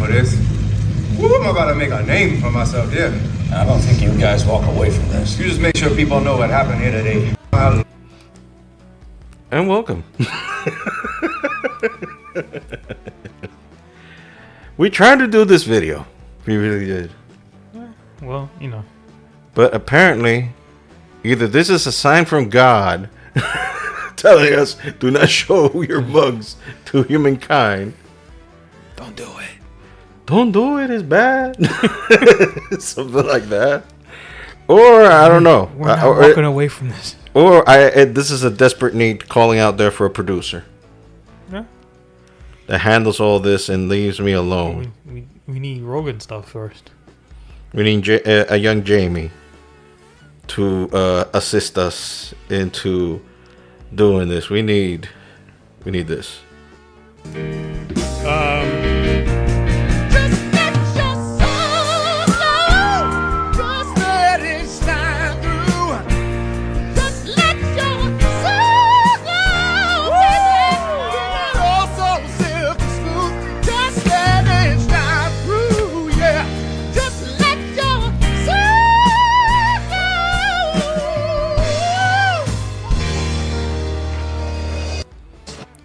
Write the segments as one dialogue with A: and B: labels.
A: for this. Woo, I'm about to make a name for myself here.
B: I don't think you guys walk away from this.
A: You just make sure people know what happened here today.
C: And welcome. We tried to do this video. We really did.
D: Well, you know.
C: But apparently, either this is a sign from God telling us, do not show your mugs to humankind.
D: Don't do it.
C: Don't do it, it's bad. Something like that. Or, I don't know.
D: We're not walking away from this.
C: Or, this is a desperate need calling out there for a producer.
D: Yeah.
C: That handles all this and leaves me alone.
D: We need Rogan stuff first.
C: We need a young Jamie to assist us into doing this. We need this.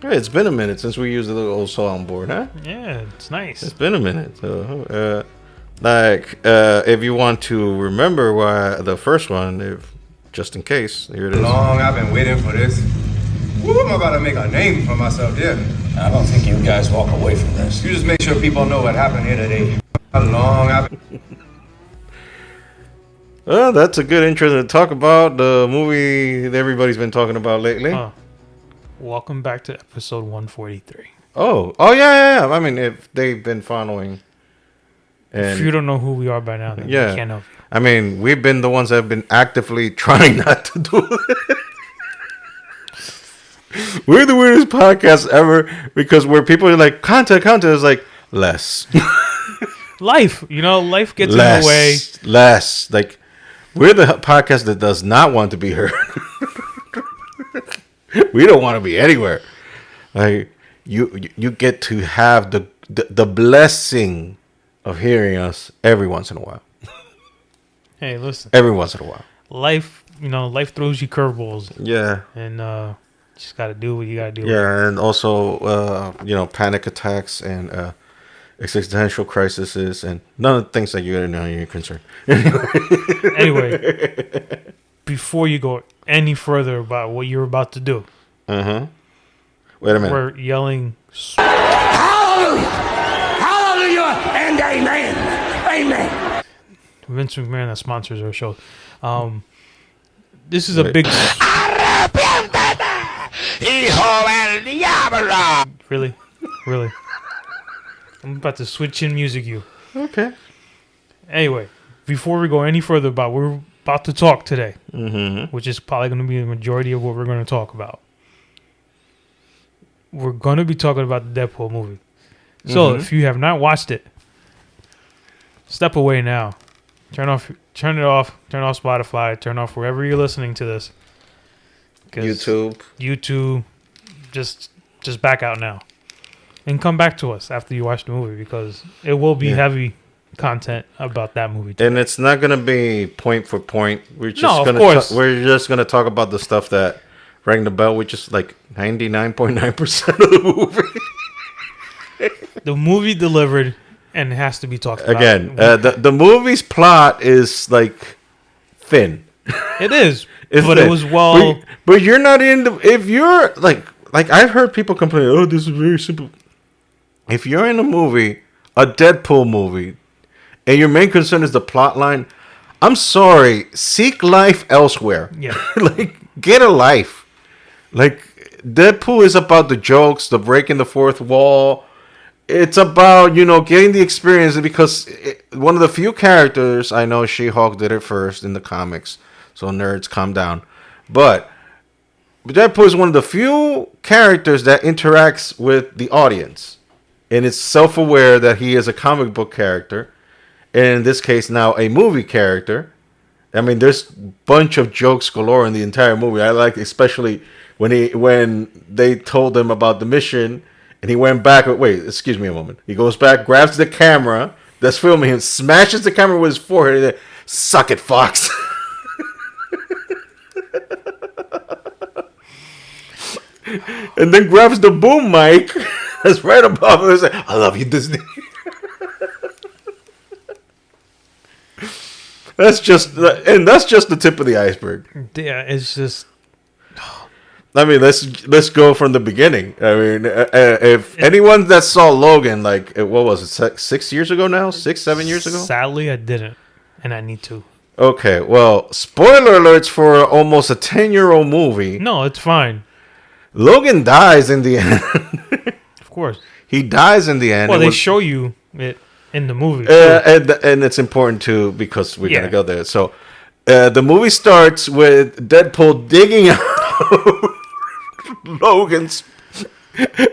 C: Hey, it's been a minute since we used the little old soundboard, huh?
D: Yeah, it's nice.
C: It's been a minute. So, if you want to remember why the first one, if just in case, here it is.
A: Long I've been waiting for this. Woo, I'm about to make a name for myself here.
B: I don't think you guys walk away from this.
A: You just make sure people know what happened here today. How long I've been...
C: Well, that's a good intro to talk about the movie that everybody's been talking about lately.
D: Welcome back to episode 143.
C: Oh, yeah. I mean, if they've been following, and
D: if you don't know who we are by now, then
C: yeah,
D: we can't help you.
C: I mean, we've been the ones that have been actively trying not to do it. We're the weirdest podcast ever because where people are like, content is like, less.
D: Life gets in the way.
C: Less. Like, we're the podcast that does not want to be heard. We don't want to be anywhere. Like, you get to have the blessing of hearing us every once in a while.
D: Hey, listen.
C: Every once in a while.
D: Life throws you curveballs.
C: Yeah.
D: And just got to do what you got to do.
C: Yeah, and also, panic attacks and existential crises and none of the things that you're concerned.
D: Anyway, before you go any further about what you're about to do.
C: Wait a minute.
D: We're yelling.
B: Hallelujah! Hallelujah and amen! Amen!
D: Vince McMahon that sponsors our show. This is a big. Really? I'm about to switch in music.
C: Okay.
D: Anyway, before we go any further about what we're about to talk today, which is probably going to be the majority of what we're going to talk about. We're going to be talking about the Deadpool movie. So if you have not watched it, step away now. Turn it off Spotify, turn off wherever you're listening to this. YouTube, just back out now. And come back to us after you watch the movie because it will be heavy content about that movie too.
C: And it's not going to be point for point. We're just we're just going to talk about the stuff that rang the bell, which is like 99.9% of the movie.
D: The movie delivered and it has to be talked about.
C: Again, the movie's plot is like thin.
D: It is.
C: But
D: thin. It was well.
C: But you're not in the. If you're like I've heard people complain, oh, this is very simple. If you're in a movie, a Deadpool movie, and your main concern is the plot line, I'm sorry, seek life elsewhere.
D: Yeah.
C: Get a life. Deadpool is about the jokes, the breaking the fourth wall. It's about, getting the experience because one of the few characters, I know She-Hulk did it first in the comics, so nerds, calm down. But Deadpool is one of the few characters that interacts with the audience. And it's self-aware that he is a comic book character. And in this case, now a movie character. I mean, there's a bunch of jokes galore in the entire movie. I like especially when they told him about the mission And he went back. Wait, excuse me a moment. He goes back, grabs the camera that's filming him, smashes the camera with his forehead, and then, suck it, Fox. And then grabs the boom mic that's right above him and says, I love you, Disney. That's just the tip of the iceberg.
D: Yeah, it's just.
C: I mean, let's go from the beginning. I mean, if anyone that saw Logan, like, what was it, 6 years ago now? 7 years ago?
D: Sadly, I didn't, and I need to.
C: Okay, well, spoiler alerts for almost a 10-year-old movie.
D: No, it's fine.
C: Logan dies in the end.
D: Of course.
C: He dies in the end.
D: Well, they show you it in the movie.
C: And it's important too because we're going to go there. So the movie starts with Deadpool digging out Logan's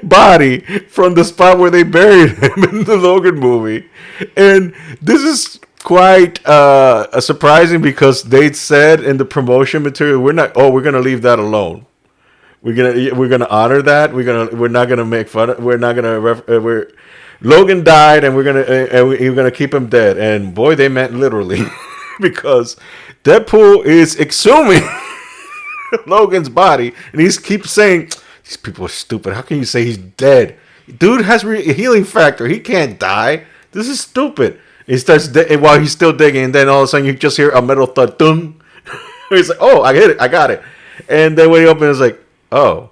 C: body from the spot where they buried him in the Logan movie. And this is quite surprising because they said in the promotion material, we're going to leave that alone. We're gonna honor that. We're not gonna make fun. We're not gonna. Logan died, and we're gonna keep him dead. And boy, they meant literally, because Deadpool is exhuming Logan's body, and he keeps saying, "These people are stupid. How can you say he's dead? Dude has a healing factor. He can't die. This is stupid." He starts while he's still digging, and then all of a sudden you just hear a metal thud. Dun. He's like, "Oh, I hit it. I got it." And then when he opens, it's like, oh.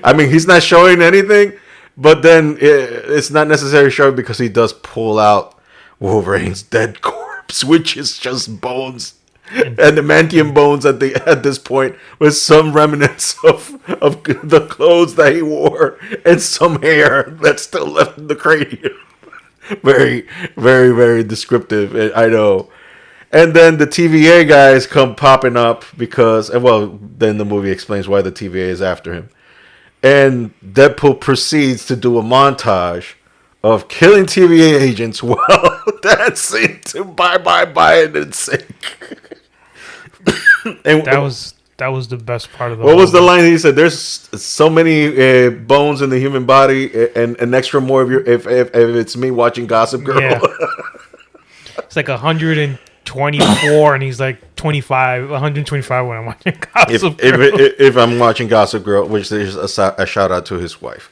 C: I mean, he's not showing anything, but then it's not necessarily showing because he does pull out Wolverine's dead corpse, which is just bones and adamantium bones at this point, with some remnants of the clothes that he wore and some hair that's still left in the cranium. Very, very, very descriptive. I know. And then the TVA guys come popping up because, well, then the movie explains why the TVA is after him. And Deadpool proceeds to do a montage of killing TVA agents while dancing to Bye Bye Bye and NSYNC. And
D: that was the best part of the
C: What was the line he said? There's so many bones in the human body and an extra more if it's me watching Gossip Girl.
D: Yeah. It's like 124 and he's like 125 when I'm watching Gossip Girl.
C: If I'm watching Gossip Girl, which is a shout out to his wife.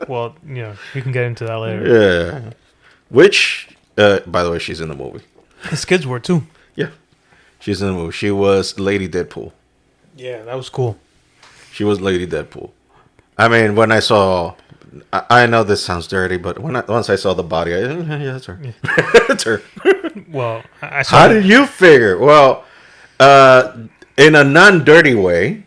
D: Well, yeah, we can get into that later.
C: Yeah. Which, by the way, she's in the movie.
D: His kids were too.
C: Yeah. She's in the movie. She was Lady Deadpool.
D: Yeah, that was cool.
C: She was Lady Deadpool. I mean, when I saw... I know this sounds dirty, but once I saw the body, yeah, that's her. Yeah. It's her.
D: Well,
C: how did you figure? Well, in a non-dirty way,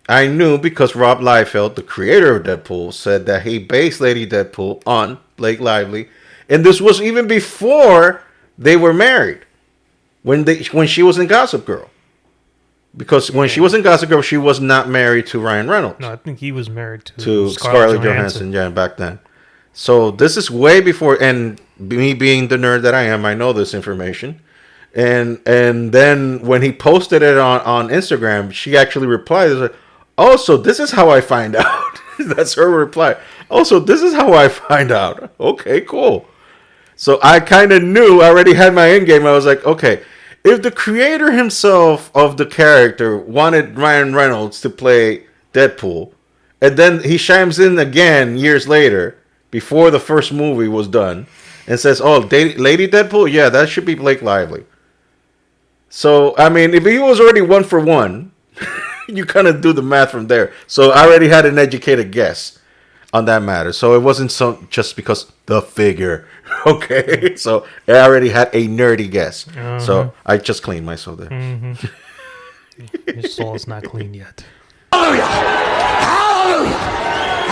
C: I knew because Rob Liefeld, the creator of Deadpool, said that he based Lady Deadpool on Blake Lively, and this was even before they were married. When she was in Gossip Girl. Because when she was in Gossip Girl, she was not married to Ryan Reynolds.
D: No, I think he was married
C: to Scarlett Johansson. Yeah, back then. So this is way before, and me being the nerd that I am, I know this information. And then when he posted it on Instagram, she actually replied, like, "Oh, so this is how I find out." That's her reply. "Oh, so this is how I find out." Okay, cool. So I kind of knew, I already had my end game. I was like, okay, if the creator himself of the character wanted Ryan Reynolds to play Deadpool, and then he chimes in again years later, before the first movie was done, and says, "Oh, Lady Deadpool? Yeah, that should be Blake Lively." So, I mean, if he was already 1 for 1, you kind of do the math from there. So I already had an educated guess on that matter. So it wasn't just because the figure. Okay. So I already had a nerdy guess. Uh-huh. So I just cleaned myself there.
D: Mm-hmm. Your soul is not clean yet.
B: Hallelujah! Hallelujah!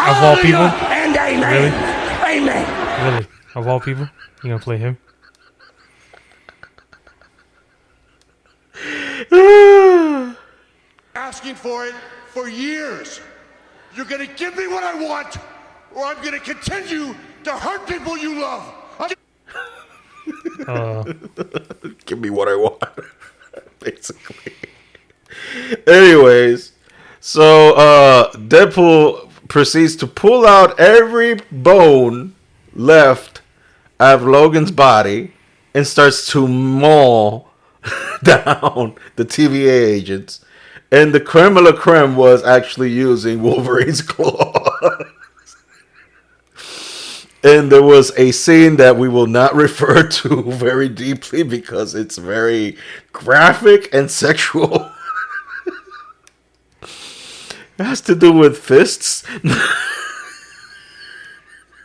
D: Of all people?
B: And amen.
D: Really?
B: Amen.
D: Really? Of all people? You gonna play him?
E: Asking for it for years. You're gonna give me what I want, or I'm gonna continue to hurt people you love.
C: Give me what I want, basically. Anyways, so Deadpool proceeds to pull out every bone left of Logan's body and starts to maul down the TVA agents. And the creme de la creme was actually using Wolverine's claw. And there was a scene that we will not refer to very deeply because it's very graphic and sexual. It has to do with fists.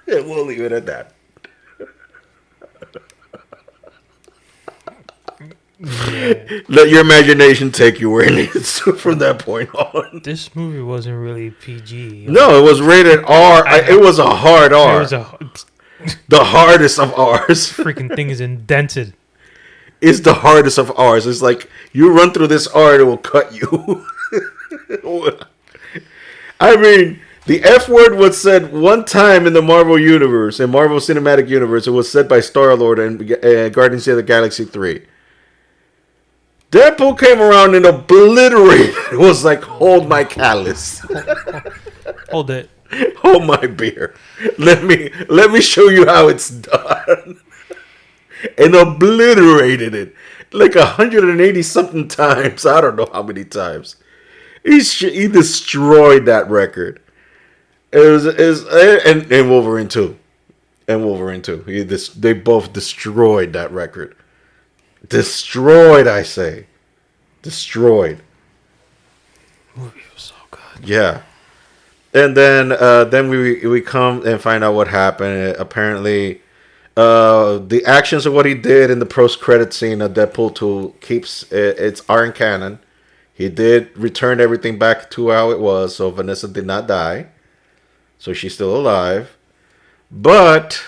C: And we'll leave it at that.
D: Yeah.
C: Let your imagination take you where it needs to from that point on.
D: This movie wasn't really PG.
C: No, it was rated R. It was a hard R. The hardest of R's.
D: Freaking thing is indented.
C: It's the hardest of R's. It's like you run through this R and it will cut you. I mean, the F word was said one time in the Marvel Universe, in Marvel Cinematic Universe. It was said by Star-Lord and Guardians of the Galaxy 3. Deadpool came around and obliterated. It was like, hold my callus.
D: Hold it.
C: Hold my beer. Let me show you how it's done. And obliterated it. Like 180 something times. I don't know how many times. He destroyed that record. And Wolverine 2. And Wolverine 2. They both destroyed that record. Destroyed, I say. Destroyed.
D: Movie was so good.
C: Yeah. And then we come and find out what happened. Apparently, the actions of what he did in the post-credit scene of Deadpool 2 keeps it's Iron Canon. He did return everything back to how it was, so Vanessa did not die. So she's still alive. But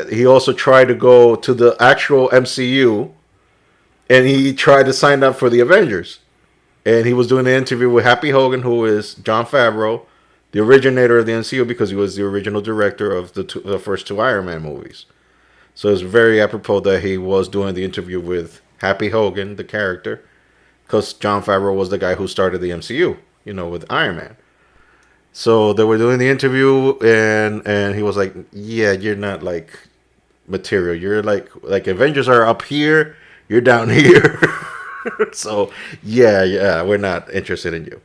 C: he also tried to go to the actual MCU, and he tried to sign up for the Avengers. And he was doing an interview with Happy Hogan, who is Jon Favreau, the originator of the MCU, because he was the original director of the first two Iron Man movies. So it's very apropos that he was doing the interview with Happy Hogan, the character, because Jon Favreau was the guy who started the MCU, with Iron Man. So they were doing the interview, and he was like, "Yeah, you're not like material. You're like Avengers are up here. You're down here." So yeah, we're not interested in you.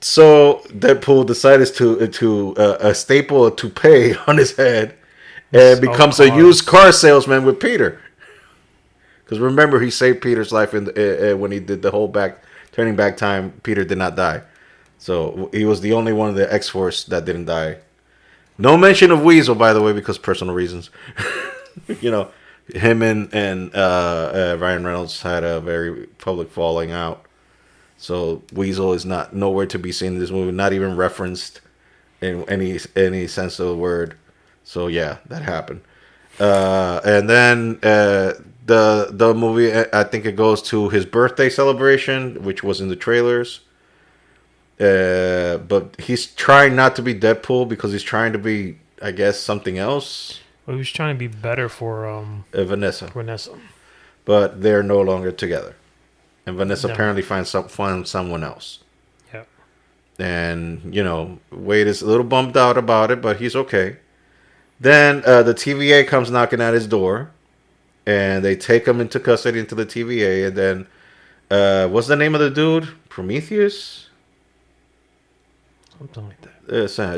C: So Deadpool decides to staple a toupee on his head and becomes a used car salesman with Peter. Because remember, he saved Peter's life when he did the whole turning back time. Peter did not die. So he was the only one of the X-Force that didn't die. No mention of Weasel, by the way, because personal reasons. Him and Ryan Reynolds had a very public falling out. So Weasel is nowhere to be seen in this movie, not even referenced in any sense of the word. So yeah, that happened. And then the movie, I think it goes to his birthday celebration, which was in the trailers. But he's trying not to be Deadpool because he's trying to be, I guess, something else.
D: Well, he was trying to be better for
C: Vanessa. But they're no longer together. And Vanessa apparently finds someone else.
D: Yeah.
C: And, Wade is a little bummed out about it, but he's okay. Then the TVA comes knocking at his door. And they take him into custody into the TVA. And then, what's the name of the dude? Prometheus?
D: Something like that.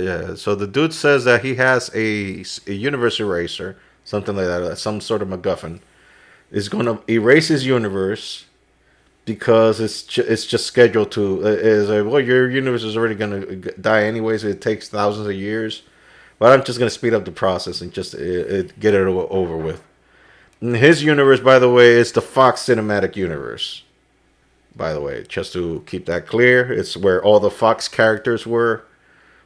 C: Yeah. So the dude says that he has a universe eraser, something like that, some sort of MacGuffin. Is going to erase his universe because it's just scheduled to. Your universe is already going to die anyways. It takes thousands of years, but I'm just going to speed up the process and just get it over with. And his universe, by the way, is the Fox Cinematic Universe. By the way, just to keep that clear, it's where all the Fox characters were.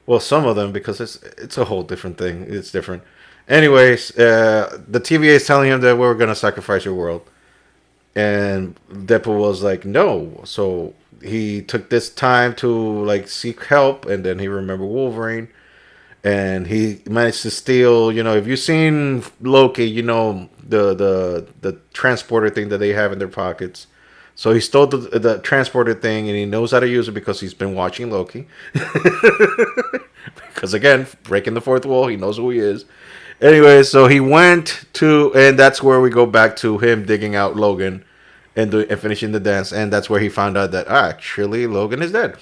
C: Well, some of them, because it's a whole different thing. It's different. Anyways, the TVA is telling him that we're going to sacrifice your world. And Deadpool was like, no. So he took this time to seek help, and then he remembered Wolverine. And he managed to steal, if you've seen Loki, the transporter thing that they have in their pockets. So he stole the transporter thing, and he knows how to use it because he's been watching Loki. Because again, breaking the fourth wall, he knows who he is. Anyway, so he went to, and that's where we go back to him digging out Logan and finishing the dance, and that's where he found out that actually Logan is dead.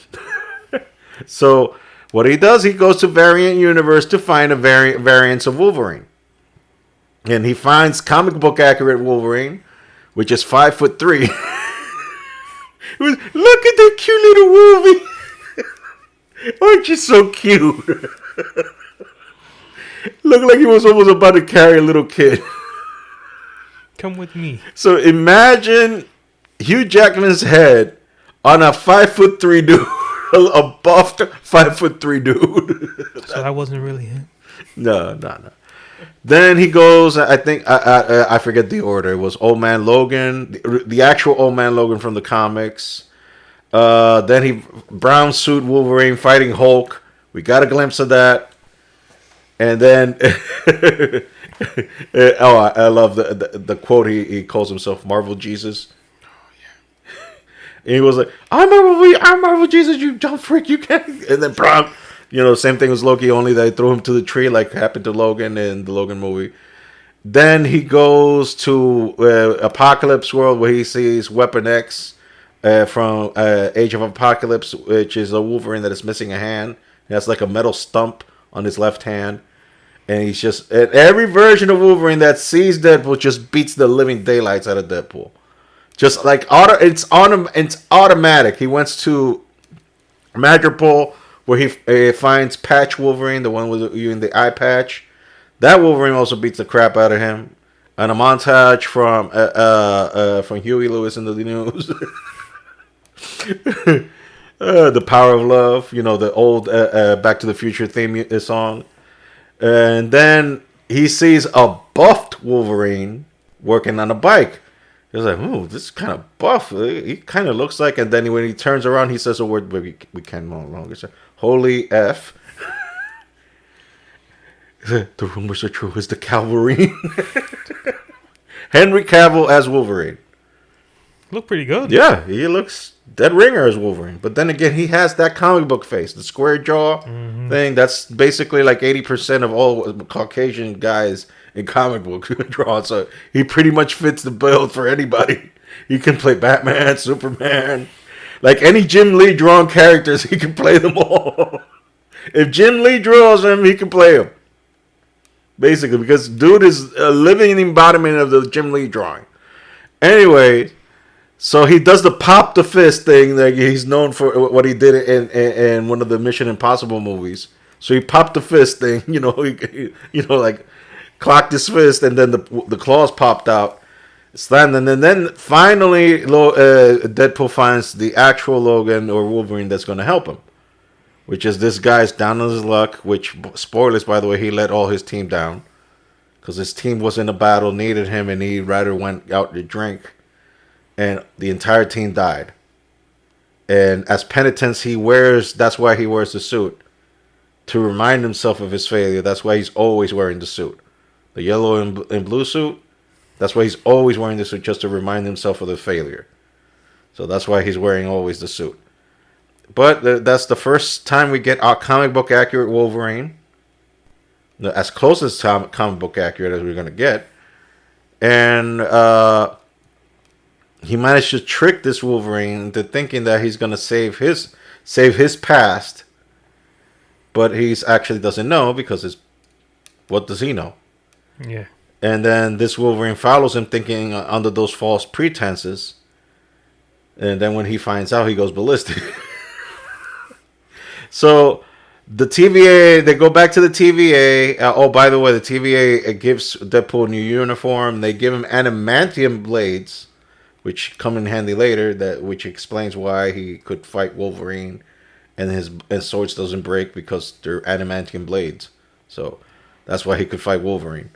C: So what he does, he goes to Variant Universe to find a variants of Wolverine, and he finds comic book accurate Wolverine, which is 5'3". Look at that cute little Wolverine. Aren't you so cute? Looked like he was almost about to carry a little kid.
D: Come with me.
C: So imagine Hugh Jackman's head on a 5'3" dude, a buffed 5'3" dude.
D: So that wasn't really him.
C: No. Then he goes. I think I forget the order. It was Old Man Logan, the actual Old Man Logan from the comics. Then he brown suit Wolverine fighting Hulk. We got a glimpse of that. And then, I love the quote. He calls himself Marvel Jesus. Oh yeah. And he was like, I'm Marvel Jesus, you dumb freak, you can't. And then Brown, same thing as Loki, only they threw him to the tree like happened to Logan in the Logan movie. Then he goes to Apocalypse World where he sees Weapon X from Age of Apocalypse, which is a Wolverine that is missing a hand. He has like a metal stump on his left hand. And he's just, every version of Wolverine that sees Deadpool just beats the living daylights out of Deadpool. Just like, it's automatic. He went to Madripoor where he finds Patch Wolverine, the one with in the eye patch. That Wolverine also beats the crap out of him. And a montage from Huey Lewis in the news. The Power of Love, the old Back to the Future theme song. And then he sees a buffed Wolverine working on a bike. He's like, ooh, this is kind of buff. He kind of looks like... And then when he turns around, he says a word we can no longer say. Holy F. The rumors are true. It's the Cavalry. Henry Cavill as Wolverine.
D: Look pretty good.
C: Yeah, he looks dead ringer as Wolverine. But then again, he has that comic book face, the square jaw thing. That's basically like 80% of all Caucasian guys in comic books draw. So he pretty much fits the bill for anybody. He can play Batman, Superman, like any Jim Lee drawn characters. He can play them all. If Jim Lee draws him, he can play him. Basically, because dude is a living embodiment of the Jim Lee drawing. Anyway. So he does the pop the fist thing that he's known for, what he did in one of the Mission Impossible movies. So he popped the fist thing, like clocked his fist, and then the claws popped out, slammed, and then finally Deadpool finds the actual Logan or Wolverine that's going to help him, which is this guy's down on his luck. Which, spoilers by the way, he let all his team down because his team was in a battle, needed him, and he rather went out to drink. And the entire team died. And as penitence, that's why he wears the suit. To remind himself of his failure. That's why he's always wearing the suit. The yellow and blue suit. That's why he's always wearing the suit, just to remind himself of the failure. So that's why he's wearing always the suit. But that's the first time we get our comic book accurate Wolverine. As close as comic book accurate as we're going to get. And... he managed to trick this Wolverine into thinking that he's gonna save his past, but he's actually doesn't know because what does he know?
D: Yeah.
C: And then this Wolverine follows him, thinking under those false pretenses, and then when he finds out, he goes ballistic. So the TVA, they go back to the TVA. Oh, by the way, the TVA gives Deadpool a new uniform. They give him adamantium blades, which come in handy later, which explains why he could fight Wolverine and his swords doesn't break because they're adamantium blades. So that's why he could fight Wolverine.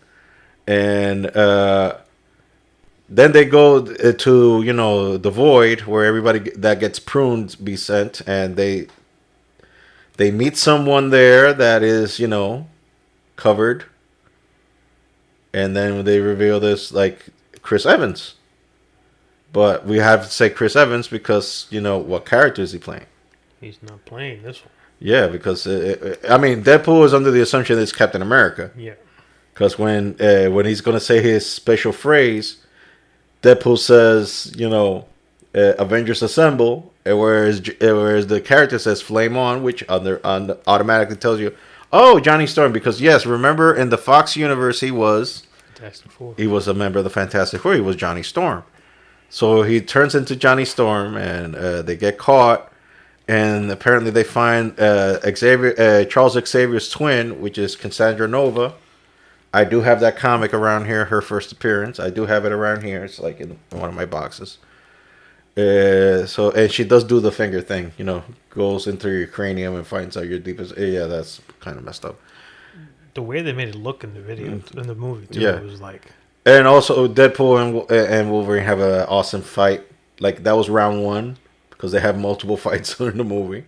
C: And then they go to, the Void where everybody that gets pruned be sent, and they meet someone there that is, covered. And then they reveal this, like, Chris Evans. But we have to say Chris Evans because, what character is he playing?
D: He's not playing this one.
C: Yeah, because, Deadpool is under the assumption that it's Captain America.
D: Yeah.
C: Because when he's going to say his special phrase, Deadpool says, Avengers Assemble, whereas the character says Flame On, which automatically tells you, oh, Johnny Storm. Because, yes, remember in the Fox universe, he was a member of the Fantastic Four. He was Johnny Storm. So he turns into Johnny Storm, and they get caught. And apparently they find Charles Xavier's twin, which is Cassandra Nova. I do have that comic around here, her first appearance. I do have it around here. It's like in one of my boxes. And she does do the finger thing, goes into your cranium and finds out your deepest. Yeah, that's kind of messed up.
D: The way they made it look in the video, in the movie, too,
C: yeah.
D: It was like.
C: And also, Deadpool and Wolverine have an awesome fight. Like, that was round 1 because they have multiple fights in the movie.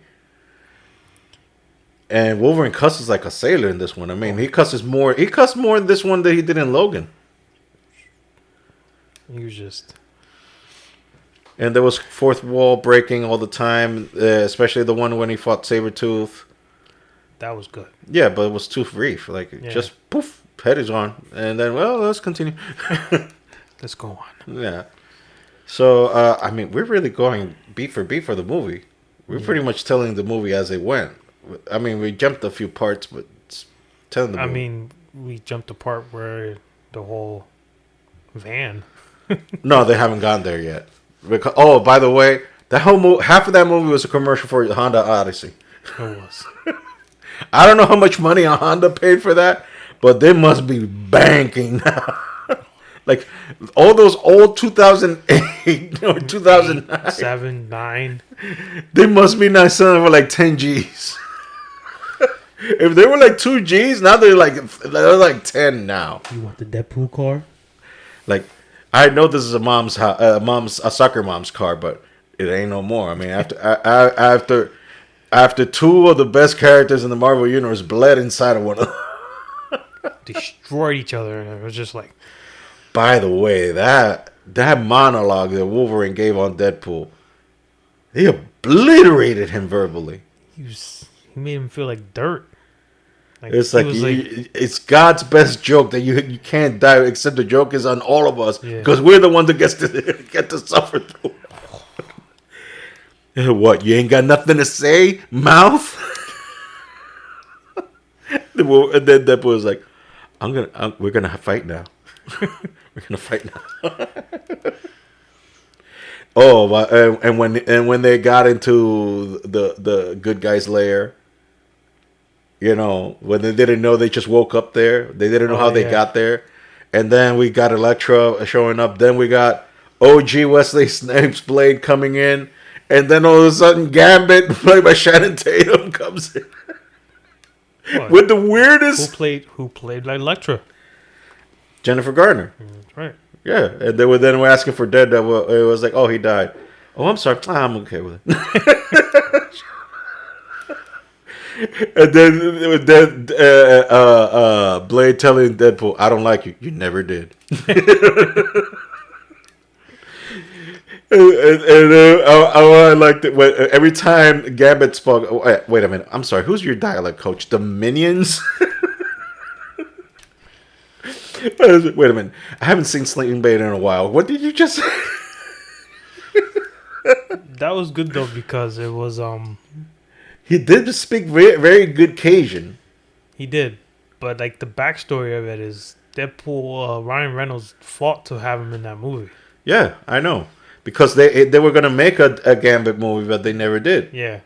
C: And Wolverine cusses like a sailor in this one. I mean, he cussed more in this one than he did in Logan.
D: He was just...
C: And there was fourth wall breaking all the time, especially the one when he fought Sabretooth.
D: That was good.
C: Yeah, but it was too brief. Just poof, head is on. And then, let's continue.
D: Let's go on.
C: Yeah. So, we're really going beat for beat for the movie. We're pretty much telling the movie as it went. We jumped a few parts, but telling the movie.
D: We jumped the part where the whole van.
C: No, they haven't gone there yet. Because, by the way, that whole half of that movie was a commercial for Honda Odyssey.
D: It was.
C: I don't know how much money Honda paid for that, but they must be banking now. Like, all those old 2008 or 2009.
D: 7, 9.
C: They must be now selling for like 10 G's. If they were like 2 G's, now they're like 10 now.
F: You want the Deadpool car?
C: Like, I know this is a soccer mom's car, but it ain't no more. After 2 of the best characters in the Marvel Universe bled inside of one of them.
D: Destroyed each other, and it was just like...
C: By the way, that monologue that Wolverine gave on Deadpool, he obliterated him verbally.
D: He made him feel like dirt.
C: It's God's best joke that you can't die, except the joke is on all of us because we're the one that gets to get to suffer through. What? You ain't got nothing to say, mouth? And then Deadpool was like, "We're gonna fight now. We're gonna fight now." And when they got into the good guy's lair. When they didn't know, they just woke up there. They didn't know how they got there. And then we got Elektra showing up. Then we got OG Wesley Snipes' Blade coming in. And then all of a sudden, Gambit, played by Shannon Tatum, comes in. With the weirdest...
D: Who played like Elektra?
C: Jennifer Garner.
D: That's right.
C: Yeah. And they were asking for Daredevil. It was like, oh, he died. Oh, I'm sorry. I'm okay with it. And then Blade telling Deadpool, "I don't like you. You never did." I liked it when every time Gambit spoke. Oh, wait a minute. I'm sorry. Who's your dialect coach? The Minions. Wait a minute. I haven't seen Sling Blade in a while. What did you just say?
D: That was good though because it was
C: He did speak very, very good Cajun.
D: He did, but the backstory of it is Deadpool. Ryan Reynolds fought to have him in that movie.
C: Yeah, I know, because they were gonna make a Gambit movie, but they never did.
D: Yeah,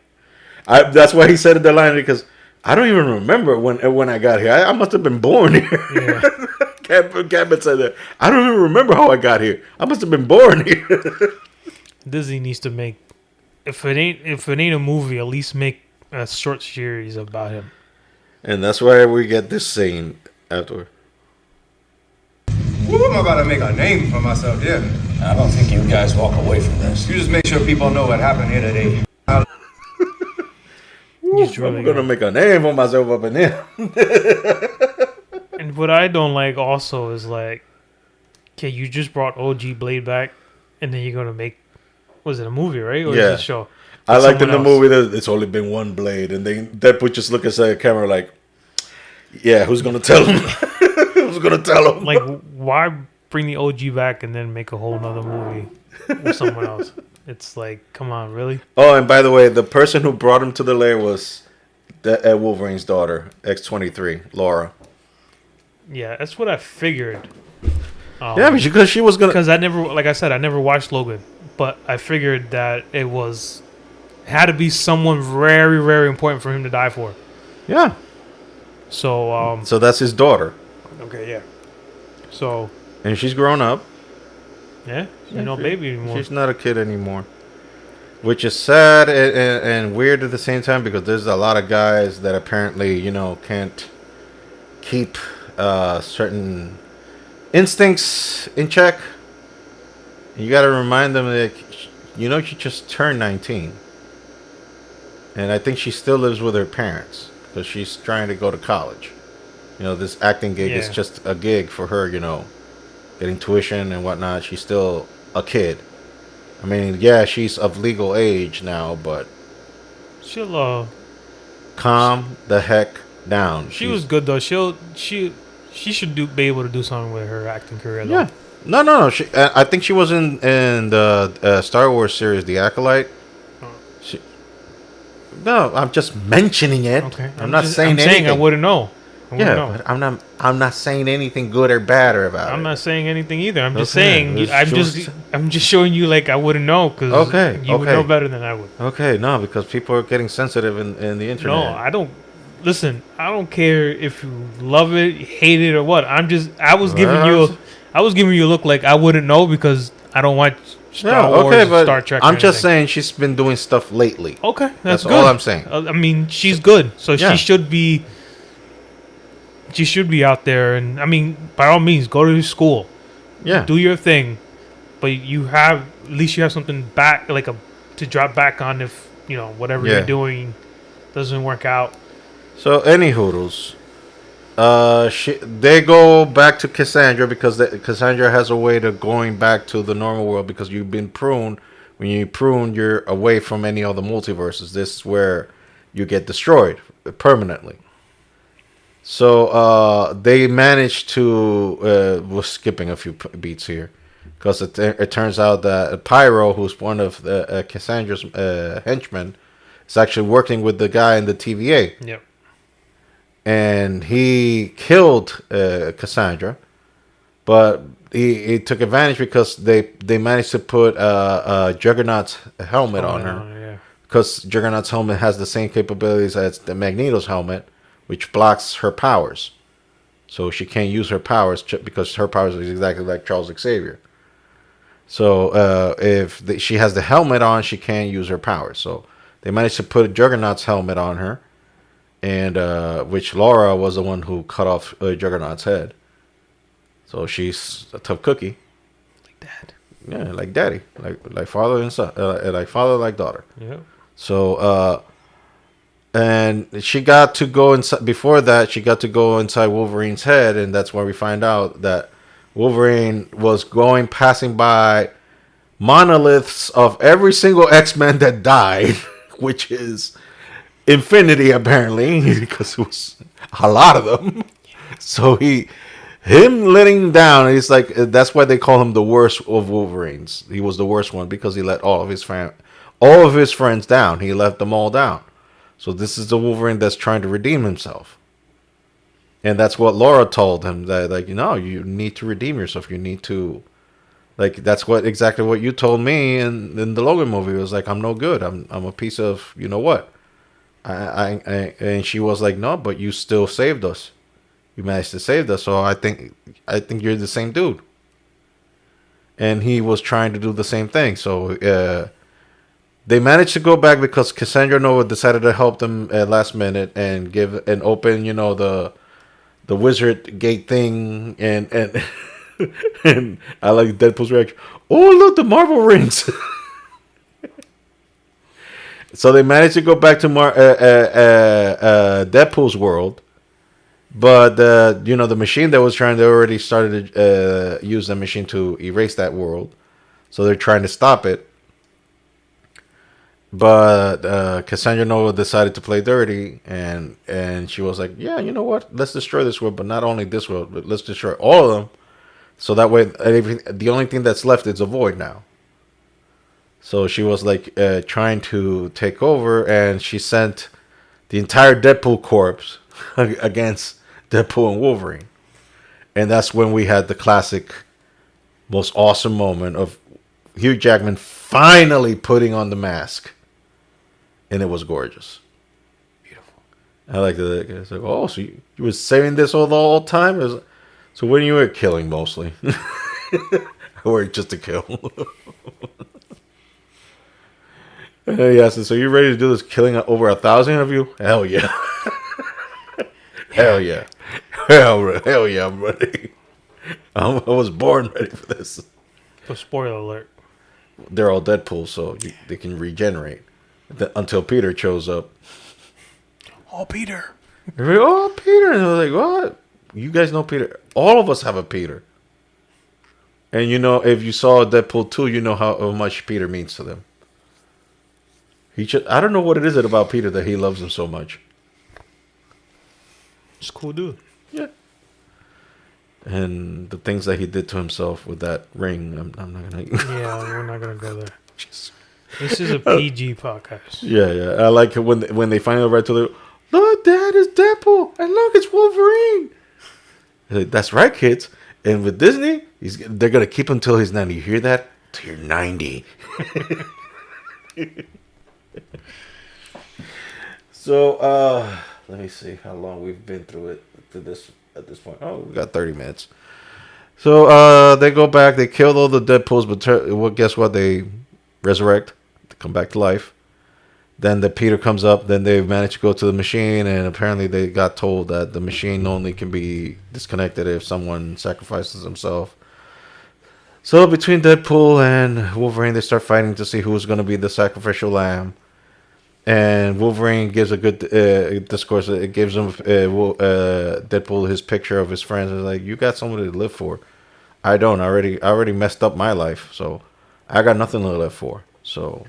C: that's why he said the line because I don't even remember when I got here. I must have been born here.
D: Yeah.
C: Gambit said that. I don't even remember how I got here. I must have been born here.
D: Disney needs to make if it ain't a movie, at least make a short series about him.
C: And that's why we get this scene afterward.
A: Woo, I'm about to make a name for myself, yeah.
B: I don't think you guys walk away from this.
A: You just make sure people know what happened here today.
C: I'm going to make a name for myself up in there.
D: And what I don't like also is okay, you just brought OG Blade back, And then you're gonna make, was it a movie, right? Or
C: Yeah.
D: is it a show?
C: I
D: With
C: liked in the
D: someone else.
C: movie that it's only been one blade, and then Deadpool just look at the camera like, "Yeah, who's gonna tell him? Who's gonna tell him?"
D: Like, why bring the OG back and then make a whole nother movie with someone else? It's like, come on, really?
C: Oh, and by the way, the person who brought him to the lair was Wolverine's daughter, X-23, Laura.
D: Yeah, that's what I figured.
C: Yeah, because she was gonna.
D: Because I never, like I said, I never watched Logan, but I figured that it had to be someone very, very important for him to die for.
C: Yeah.
D: So,
C: So that's his daughter,
D: okay, yeah. So,
C: and she's grown up.
D: yeah, she's no baby anymore.
C: She's not a kid anymore, which is sad and weird at the same time because there's a lot of guys that apparently can't keep certain instincts in check. You got to remind them that she just turned 19, and I think she still lives with her parents because she's trying to go to college. This acting gig is just a gig for her. Getting tuition and whatnot. She's still a kid. I mean, yeah, she's of legal age now, but
D: She'll,
C: calm the heck down.
D: she was good though. She should be able to do something with her acting career though.
C: Yeah. No. I think she was in the Star Wars series, The Acolyte. No, I'm just mentioning it.
D: Okay.
C: I'm not
D: just,
C: saying
D: I'm
C: anything.
D: saying I wouldn't know.
C: But I'm not saying anything good or bad about it.
D: I'm not saying anything either. I'm just
C: Okay,
D: saying.
C: it's
D: I'm just showing you like I wouldn't know because you would know better than I would.
C: Okay, no, because people are getting sensitive in the internet.
D: No, I don't. Listen, I don't care if you love it, hate it, or what. I was giving you a look like I wouldn't know because I don't watch Star Wars, or
C: but
D: Star Trek.
C: I'm
D: or
C: just
D: anything.
C: saying she's been doing stuff lately.
D: Okay, that's good.
C: all I'm saying.
D: I mean, she's good, so
C: Yeah.
D: she should be. She should be out there, and I mean, by all means, go to school,
C: Yeah.
D: do your thing, but at least you have something back, like to drop back on if whatever
C: Yeah.
D: you're doing doesn't work out.
C: So, any hoodles. They go back to Cassandra because Cassandra has a way to going back to the normal world because you've been pruned. When you prune, you're away from any other multiverses. This is where you get destroyed permanently. So they managed to. We're skipping a few beats here because it turns out that Pyro, who's one of Cassandra's henchmen, is actually working with the guy in the TVA.
D: Yep.
C: And he killed Cassandra, but he took advantage because they managed to put Juggernaut's helmet on her. Because Juggernaut's helmet has the same capabilities as the Magneto's helmet, which blocks her powers. So she can't use her powers because her powers is exactly like Charles Xavier. So if she has the helmet on, she can't use her powers. So they managed to put Juggernaut's helmet on her. And which Laura was the one who cut off Juggernaut's head. So she's a tough cookie.
D: Like dad.
C: Yeah, like daddy, like father and son, like father, like daughter.
D: Yep.
C: So and she got to go inside. Before that, she got to go inside Wolverine's head, and that's where we find out that Wolverine was passing by monoliths of every single X-Men that died, which is infinity apparently because it was a lot of them. So him letting down, it's like that's why they call him the worst of Wolverines. He was the worst one because he let all of his friends down. He left them all down. So this is the Wolverine that's trying to redeem himself. And that's what Laura told him, that you need to redeem yourself. You need to, that's exactly what you told me in the Logan movie. It was like, I'm no good. I'm a piece of what. And she was like, no, but you still saved us. You managed to save us. So I think you're the same dude. And he was trying to do the same thing. So they managed to go back because Cassandra Nova decided to help them at last minute and give and open, the wizard gate thing. And and I like Deadpool's reaction. Oh, look, the Marvel rings. So they managed to go back to Deadpool's world, but the machine that was trying, they already started to use the machine to erase that world. So they're trying to stop it. But Cassandra Nova decided to play dirty, and she was like, yeah, you know what? Let's destroy this world, but not only this world, but let's destroy all of them. So that way, the only thing that's left is a void now. So she was like trying to take over, and she sent the entire Deadpool corps against Deadpool and Wolverine. And that's when we had the classic, most awesome moment of Hugh Jackman finally putting on the mask. And it was gorgeous. Beautiful. I like that. It's like, oh, so you were saving this all the whole time? So when you were killing mostly? Or just to kill? Yes, so you ready to do this killing over 1,000 of you? Hell yeah. Hell yeah. Hell yeah, I'm ready. I was born ready for this.
D: So spoiler alert.
C: They're all Deadpool, so they can regenerate. Until Peter shows up.
D: Oh, Peter.
C: They're like, oh, Peter. And they're like, what? You guys know Peter. All of us have a Peter. And you know, if you saw Deadpool 2, you know how much Peter means to them. I don't know what it is about Peter that he loves him so much.
D: Just cool dude.
C: Yeah. And the things that he did to himself with that ring, I'm not going to...
D: Yeah, we're not going to go there. This is a PG podcast.
C: Yeah. I like it when they finally write to the... Look, Dad, it's Deadpool. And look, it's Wolverine. Like, that's right, kids. And with Disney, they're going to keep him till he's 90. You hear that? Till you're 90. So, let me see how long we've been through it at this point. Oh, we got 30 minutes. So, they go back. They killed all the Deadpools, but guess what? They resurrect. They come back to life. Then the Peter comes up. Then they manage to go to the machine, and apparently they got told that the machine only can be disconnected if someone sacrifices himself. So between Deadpool and Wolverine, they start fighting to see who's going to be the sacrificial lamb. And Wolverine gives a good discourse. It gives him Deadpool his picture of his friends. It's like, you got somebody to live for. I don't. I already messed up my life, so I got nothing to live for. So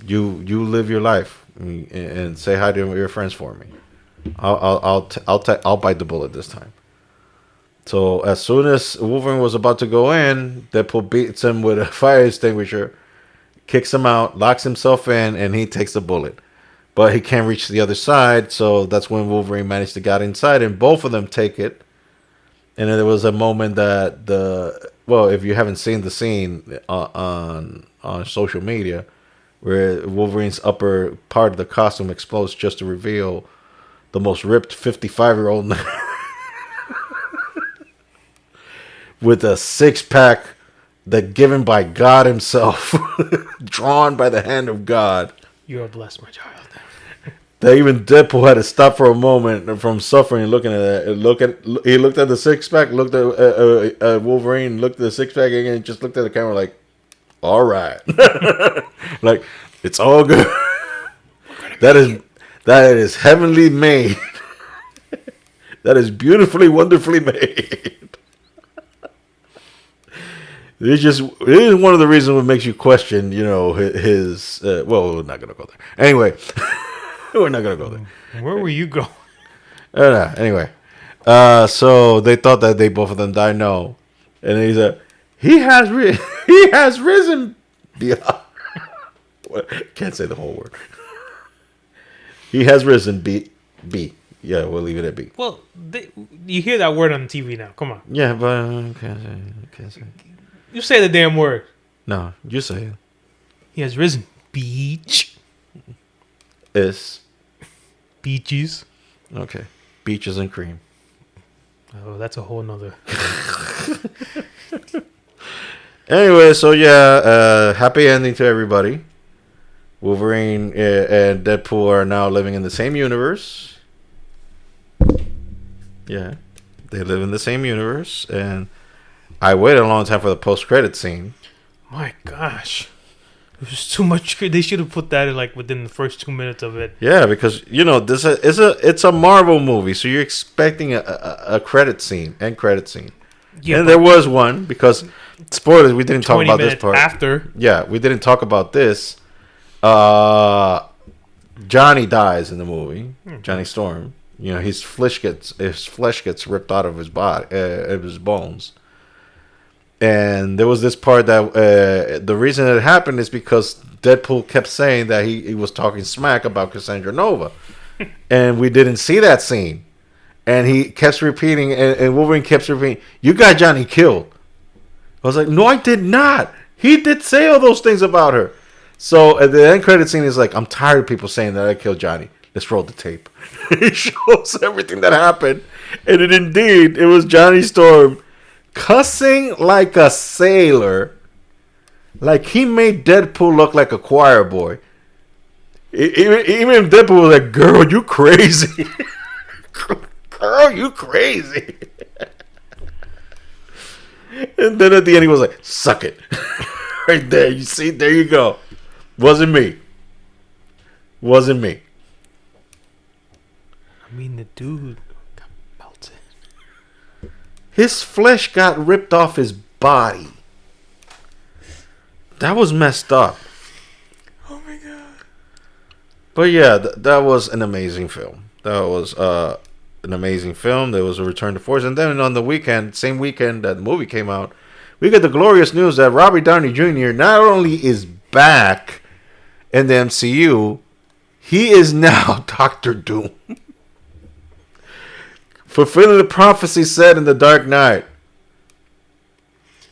C: you live your life and say hi to your friends for me. I'll bite the bullet this time. So as soon as Wolverine was about to go in, Deadpool beats him with a fire extinguisher, kicks him out, locks himself in, and he takes the bullet. But he can't reach the other side, so that's when Wolverine managed to get inside, and both of them take it. And then there was a moment that if you haven't seen the scene on social media, where Wolverine's upper part of the costume explodes just to reveal the most ripped 55-year-old with a six-pack that given by God himself, drawn by the hand of God.
D: You are blessed, my child.
C: That even Deadpool had to stop for a moment from suffering and looking at that. He looked at the six-pack, looked at Wolverine, looked at the six-pack again, and just looked at the camera like, all right. Like, it's all good. That is heavenly made. That is beautifully, wonderfully made. It is one of the reasons what makes you question, his. Well, we're not gonna go there. Anyway, we're not gonna go there.
D: Where were you going?
C: Anyway, so they thought that both of them died. No, and he's he has risen. Can't say the whole word. He has risen. B. Yeah, we'll leave it at B.
D: Well, you hear that word on TV now. Come on.
C: Yeah, but can't say.
D: You say the damn word.
C: No, you say it.
D: He has risen. Beach. Beaches.
C: Okay. Beaches and cream.
D: Oh, that's a whole nother.
C: Anyway, so yeah, happy ending to everybody. Wolverine and Deadpool are now living in the same universe. Yeah, they live in the same universe, and I waited a long time for the post-credit scene.
D: My gosh. It was too much. They should have put that in, like, within the first 2 minutes of it.
C: Yeah, because, this it's a Marvel movie, so you're expecting a credit scene, end credit scene. Yeah, and there was one, because spoilers. We didn't talk
D: 20
C: about this
D: minutes
C: part.
D: after.
C: Yeah, we didn't talk about this. Johnny dies in the movie. Johnny Storm. You know, his flesh gets ripped out of his body, of his bones. And there was this part that the reason it happened is because Deadpool kept saying that he was talking smack about Cassandra Nova, and we didn't see that scene. And he kept repeating, and Wolverine kept repeating, "You got Johnny killed." I was like, "No, I did not. He did say all those things about her." So at the end credit scene is like, "I'm tired of people saying that I killed Johnny. Let's roll the tape." It shows everything that happened, and it was Johnny Storm cussing like a sailor, like he made Deadpool look like a choir boy. Even Deadpool was like, "Girl, you crazy." Girl, you crazy. And then at the end he was like, "Suck it." Right there, you see, there you go. Wasn't me.
D: I mean, the dude got melted.
C: His flesh got ripped off his body. That was messed up.
D: Oh my god.
C: But yeah, that was an amazing film. That was an amazing film. There was a return to force. And then on the weekend, same weekend that the movie came out, we get the glorious news that Robert Downey Jr. not only is back in the MCU, he is now Doctor Doom. Fulfilling the prophecy said in The Dark Knight.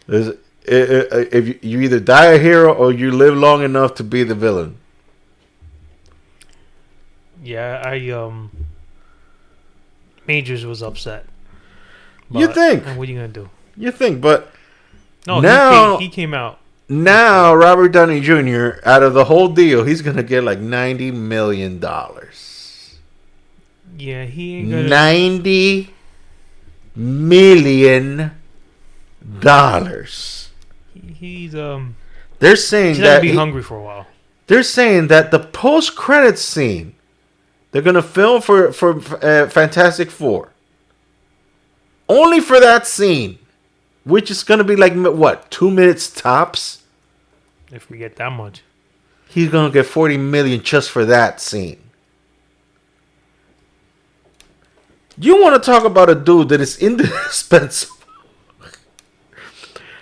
C: If you either die a hero or you live long enough to be the villain.
D: Yeah, Majors was upset.
C: You think?
D: And what are you gonna do?
C: You think, but
D: No,
C: now
D: he came out.
C: Now Robert Downey Jr. out of the whole deal, he's gonna get like $90 million.
D: Yeah, he ain't gonna.
C: $90 million.
D: He's
C: They're saying
D: he's
C: that
D: gonna be hungry for a while.
C: They're saying that the post-credits scene they're gonna film for Fantastic Four. Only for that scene, which is gonna be like what, 2 minutes tops.
D: If we get that much,
C: He's gonna get $40 million just for that scene. You want to talk about a dude that is indispensable?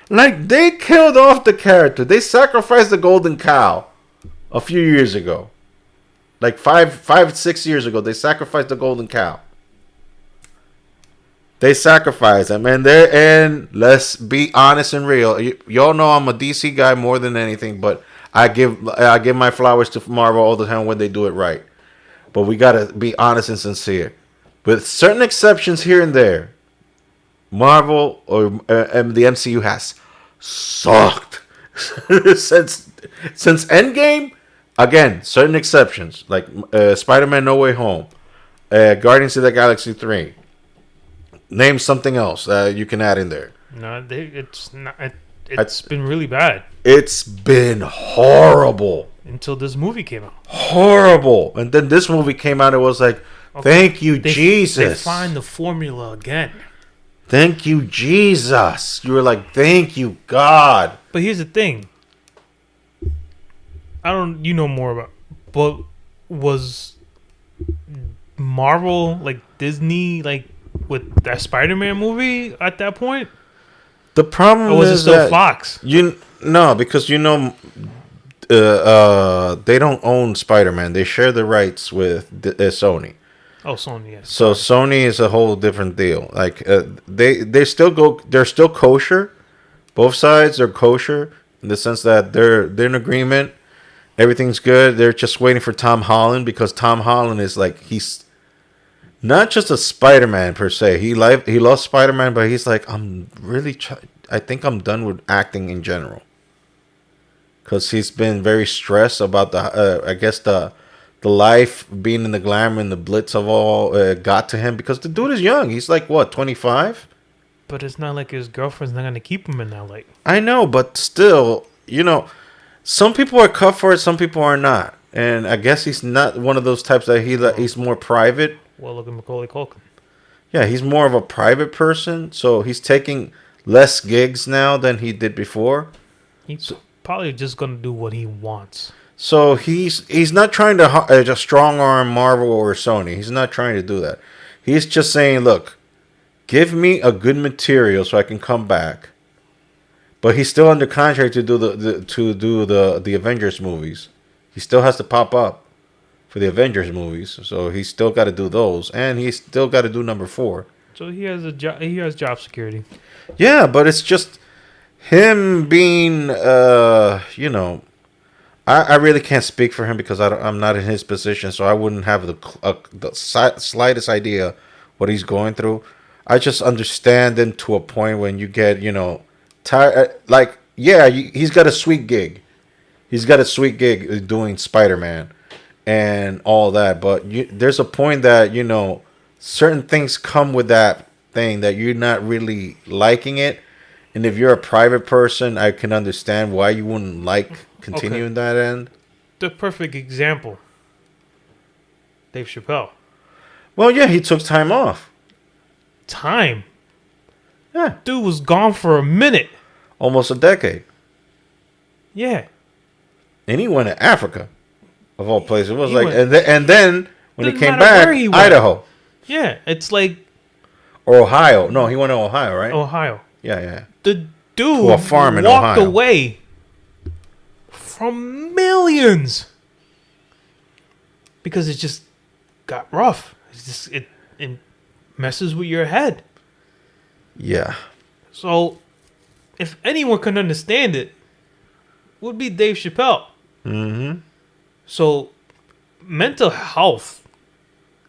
C: Like, they killed off the character. They sacrificed the golden cow a few years ago. Like 6 years ago, they sacrificed the golden cow. They sacrificed him, and let's be honest and real. Y'all know I'm a DC guy more than anything, but I give my flowers to Marvel all the time when they do it right. But we gotta be honest and sincere. With certain exceptions here and there, Marvel or the MCU has sucked since Endgame. Again, certain exceptions like Spider-Man: No Way Home, Guardians of the Galaxy 3. Name something else you can add in there.
D: no, it's not. It's been really bad.
C: It's been horrible.
D: Until this movie came out.
C: Horrible. And then this movie came out. It was like, thank you, Jesus.
D: They find the formula again.
C: Thank you, Jesus. You were like, thank you, God.
D: But here's the thing. You know more about, but was Marvel, like Disney, like with that Spider-Man movie at that point?
C: The problem
D: or was
C: is
D: it still
C: that
D: Fox?
C: Because they don't own Spider-Man. They share the rights with Sony.
D: Oh, Sony, yes.
C: So Sony is a whole different deal. Like they're still kosher. Both sides are kosher in the sense that they're in agreement. Everything's good. They're just waiting for Tom Holland because Tom Holland is like, he's not just a Spider-Man per se. He loves Spider-Man, but he's like, I think I'm done with acting in general. Because he's been very stressed about the life being in the glamour and the blitz of all got to him. Because the dude is young. He's like, what, 25?
D: But it's not like his girlfriend's not going to keep him in LA.
C: I know, but still, some people are cut for it, some people are not. And I guess he's not one of those types that he's more private.
D: Well, look at Macaulay Culkin.
C: Yeah, he's more of a private person. So he's taking less gigs now than he did before.
D: He's probably just gonna do what he wants.
C: So he's not trying to just strong arm Marvel or Sony. He's not trying to do that. He's just saying, look, give me a good material so I can come back. But he's still under contract to do the Avengers movies. He still has to pop up for the Avengers movies, so he's still got to do those, and he's still got to do number 4.
D: So he has a job. He has job security.
C: Yeah, but it's just him being, I really can't speak for him because I'm not in his position, so I wouldn't have the slightest idea what he's going through. I just understand him to a point when you get, tired. Like, yeah, he's got a sweet gig. He's got a sweet gig doing Spider-Man and all that, but there's a point that, certain things come with that thing that you're not really liking it. And if you're a private person, I can understand why you wouldn't like continuing that end.
D: The perfect example. Dave Chappelle.
C: Well, yeah, he took time off.
D: Time.
C: Yeah.
D: Dude was gone for a minute.
C: Almost a decade.
D: Yeah.
C: And he went to Africa, of all places. It was
D: Went,
C: and then when he
D: doesn't
C: came
D: matter
C: back,
D: where he went.
C: Idaho.
D: Yeah, it's like
C: Or Ohio. No, he went to Ohio, right?
D: Ohio.
C: Yeah.
D: The dude
C: To a farm in
D: walked
C: Ohio.
D: away from millions because it just got rough. It's just it messes with your head.
C: Yeah.
D: So, if anyone can understand it, would be Dave Chappelle.
C: Mm-hmm.
D: So, mental health.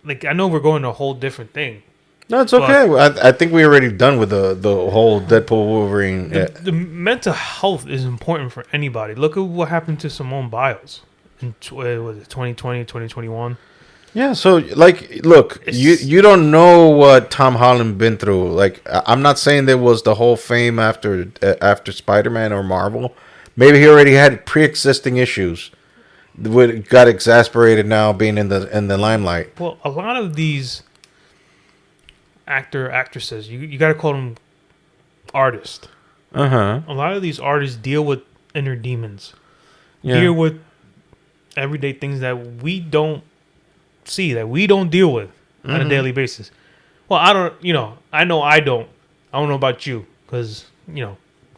D: Like, I know we're going to a whole different thing.
C: No, it's okay. I think we're already done with the whole Deadpool Wolverine.
D: The mental health is important for anybody. Look at what happened to Simone Biles in 2020, 2021.
C: Yeah, so like, look, you don't know what Tom Holland been through. Like, I'm not saying there was the whole fame after Spider-Man or Marvel. Maybe he already had pre-existing issues. Got exasperated now being in the limelight.
D: Well, a lot of these actresses, you got to call them artists. A lot of these artists deal with inner demons.
C: Yeah.
D: Deal with everyday things that we don't see, that we don't deal with on a daily basis. Well, I don't, I know I don't. I don't know about you because,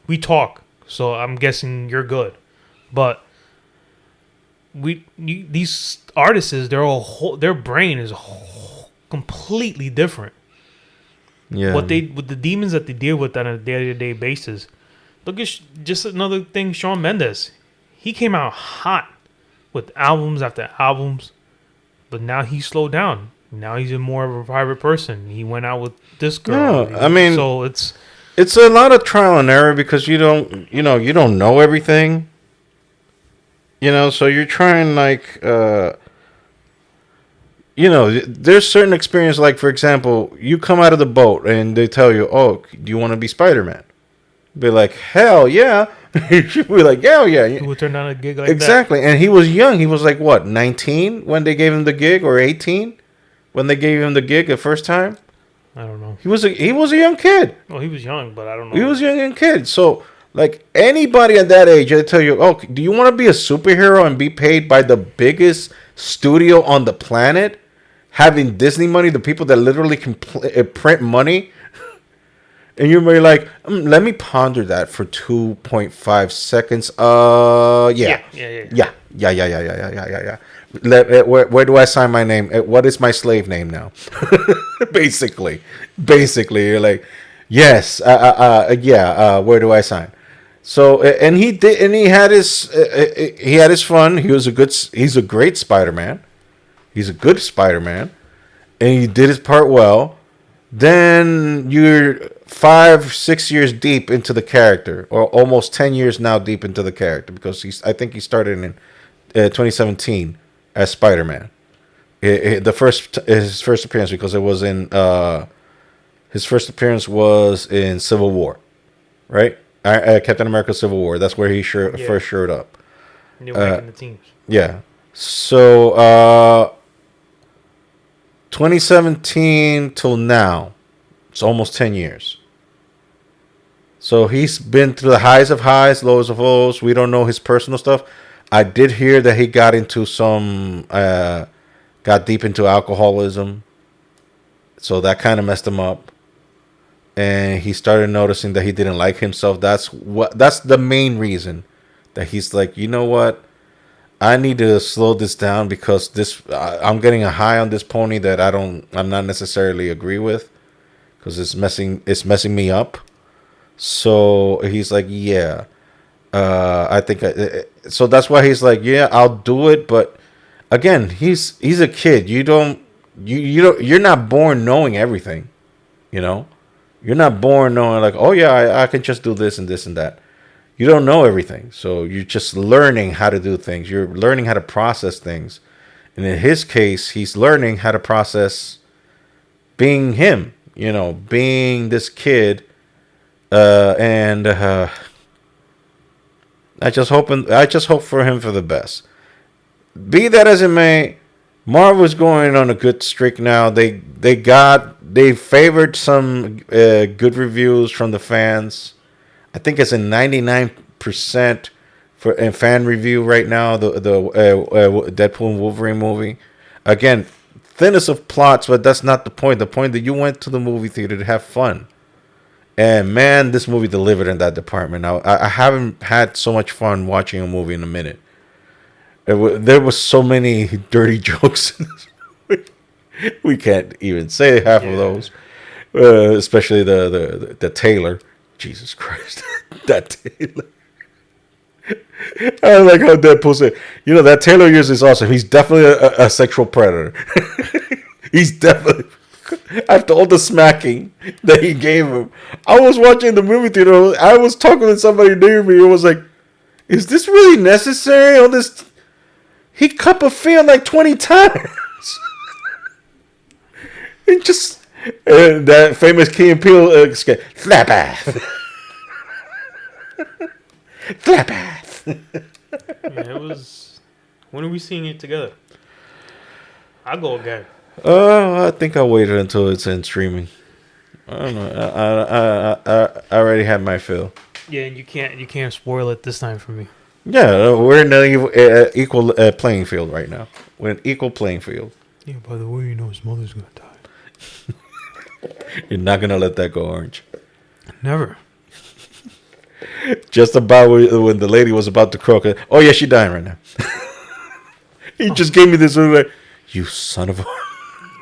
D: we talk. So I'm guessing you're good. But these artists, their brain is completely different.
C: Yeah.
D: With the demons that they deal with on a day-to-day basis. Look at just another thing, Shawn Mendes. He came out hot with albums after albums, but now he slowed down. Now he's more of a private person. He went out with this girl.
C: No, I mean,
D: so
C: it's a lot of trial and error because you don't know everything. So you're trying there's certain experience, like, for example, you come out of the boat and they tell you, oh, do you want to be Spider-Man? Be like, hell yeah. You'd be like, hell yeah.
D: Who would turn down a gig like that?
C: Exactly. And he was young. He was like, what, 19 when they gave him the gig, or 18 when they gave him the gig the first time?
D: I don't know.
C: He was a young kid.
D: Well, he was young, but I don't know.
C: He was a young kid. So, like, anybody at that age, they tell you, oh, do you want to be a superhero and be paid by the biggest studio on the planet? Having Disney money, the people that literally can print money? And you're really like, let me ponder that for 2.5 seconds. Yeah. Where do I sign my name? What is my slave name now? Basically, you're like, yes, where do I sign? So, and he did, and he had his fun. He's a great Spider-Man. He's a good Spider-Man, and he did his part well. Then you're 5-6 years deep into the character, or almost 10 years now deep into the character, because I think he started in 2017 as Spider-Man. His first appearance, because it was in his first appearance was in Civil War, right? Captain America: Civil War. That's where he first showed up.
D: And they were making the teams.
C: Yeah. So 2017 till now, it's almost 10 years. So he's been through the highs of highs, lows of lows. We don't know his personal stuff. I did hear that he got into got deep into alcoholism. So that kind of messed him up. And he started noticing that he didn't like himself. That's the main reason that he's like, you know what? I need to slow this down because I'm getting a high on this pony that I'm not necessarily agree with because it's messing me up. So he's like, yeah, I think so that's why he's like, yeah, I'll do it. But again, he's a kid. You're not born knowing everything, you know. You're not born knowing like, oh yeah, I can just do this and this and that. You don't know everything. So you're just learning how to do things. You're learning how to process things. And in his case, he's learning how to process being him, you know, being this kid. And I just hope for him for the best. Be that as it may, Marvel's going on a good streak now. They favored some good reviews from the fans. I think it's a 99% in fan review right now. The Deadpool and Wolverine movie. Again, thinnest of plots, but that's not the point. The point that you went to the movie theater to have fun. And man, this movie delivered in that department. Now I haven't had so much fun watching a movie in a minute. There was so many dirty jokes in this movie. We can't even say half of those, especially the Taylor. Jesus Christ, that Taylor. I like how Deadpool said, you know, that Taylor yours is awesome. He's definitely a sexual predator. He's definitely, after all the smacking that he gave him. I was watching the movie theater. I was talking with somebody near me. It was like, is this really necessary? All this. He cut Buffet like 20 times. And just that famous Key and Peele slap ass. Slap ass.
D: Yeah, it was. When are we seeing it together? I'll go again.
C: I think I'll wait until it's in streaming. I don't know. I already had my fill.
D: Yeah, and you can't spoil it this time for me.
C: Yeah, we're in an equal playing field right now. We're in equal playing field.
D: Yeah, by the way, you know his mother's gonna die.
C: You're not gonna let that go, aren't you?
D: Never.
C: Just about when the lady was about to croak. Oh yeah, she's dying right now. He just gave me this like, you son of a.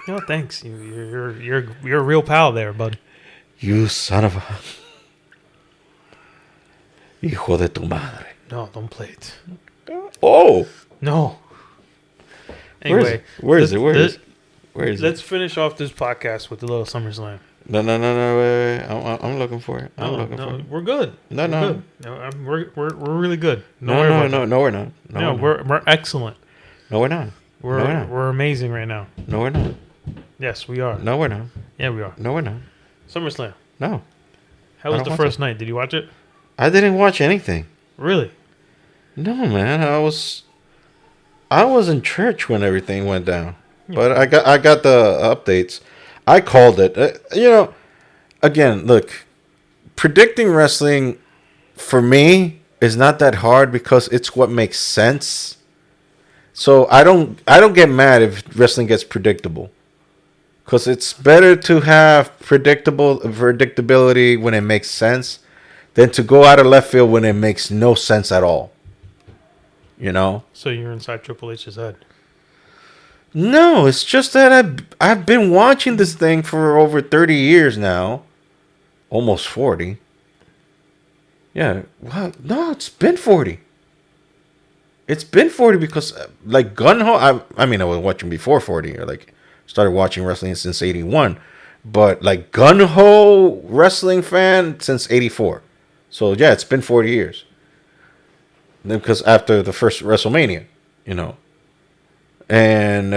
D: No, thanks. You're a real pal there, bud.
C: You son of a. Hijo de tu madre.
D: No, don't play it.
C: Oh.
D: No. Anyway,
C: Where is it?
D: Let's finish off this podcast with the little SummerSlam.
C: No, wait. I'm looking for it. I'm looking for it.
D: We're good.
C: No.
D: Good. No, we're really good.
C: No, we're not.
D: No, we're excellent.
C: No, we're not.
D: We're amazing right now.
C: No, we're not.
D: Yes, we are.
C: No, we're not.
D: Yeah, we are.
C: No, we're not.
D: SummerSlam.
C: No.
D: How was the first night? Did you watch it?
C: I didn't watch anything.
D: Really?
C: No, man. I was in church when everything went down. Yeah. But I got the updates. I called it. Again, look, predicting wrestling for me is not that hard because it's what makes sense. So I don't get mad if wrestling gets predictable. Because it's better to have predictability when it makes sense than to go out of left field when it makes no sense at all. You know?
D: So you're inside Triple H's head.
C: No, it's just that I've been watching this thing for over 30 years now. Almost 40. Yeah. Well, no, it's been 40. It's been 40 because, like, Gun-Ho, I mean, I was watching before 40. Or, like, started watching wrestling since 81. But, like, Gun-Ho wrestling fan since 84. So, yeah, it's been 40 years. Because after the first WrestleMania, you know. And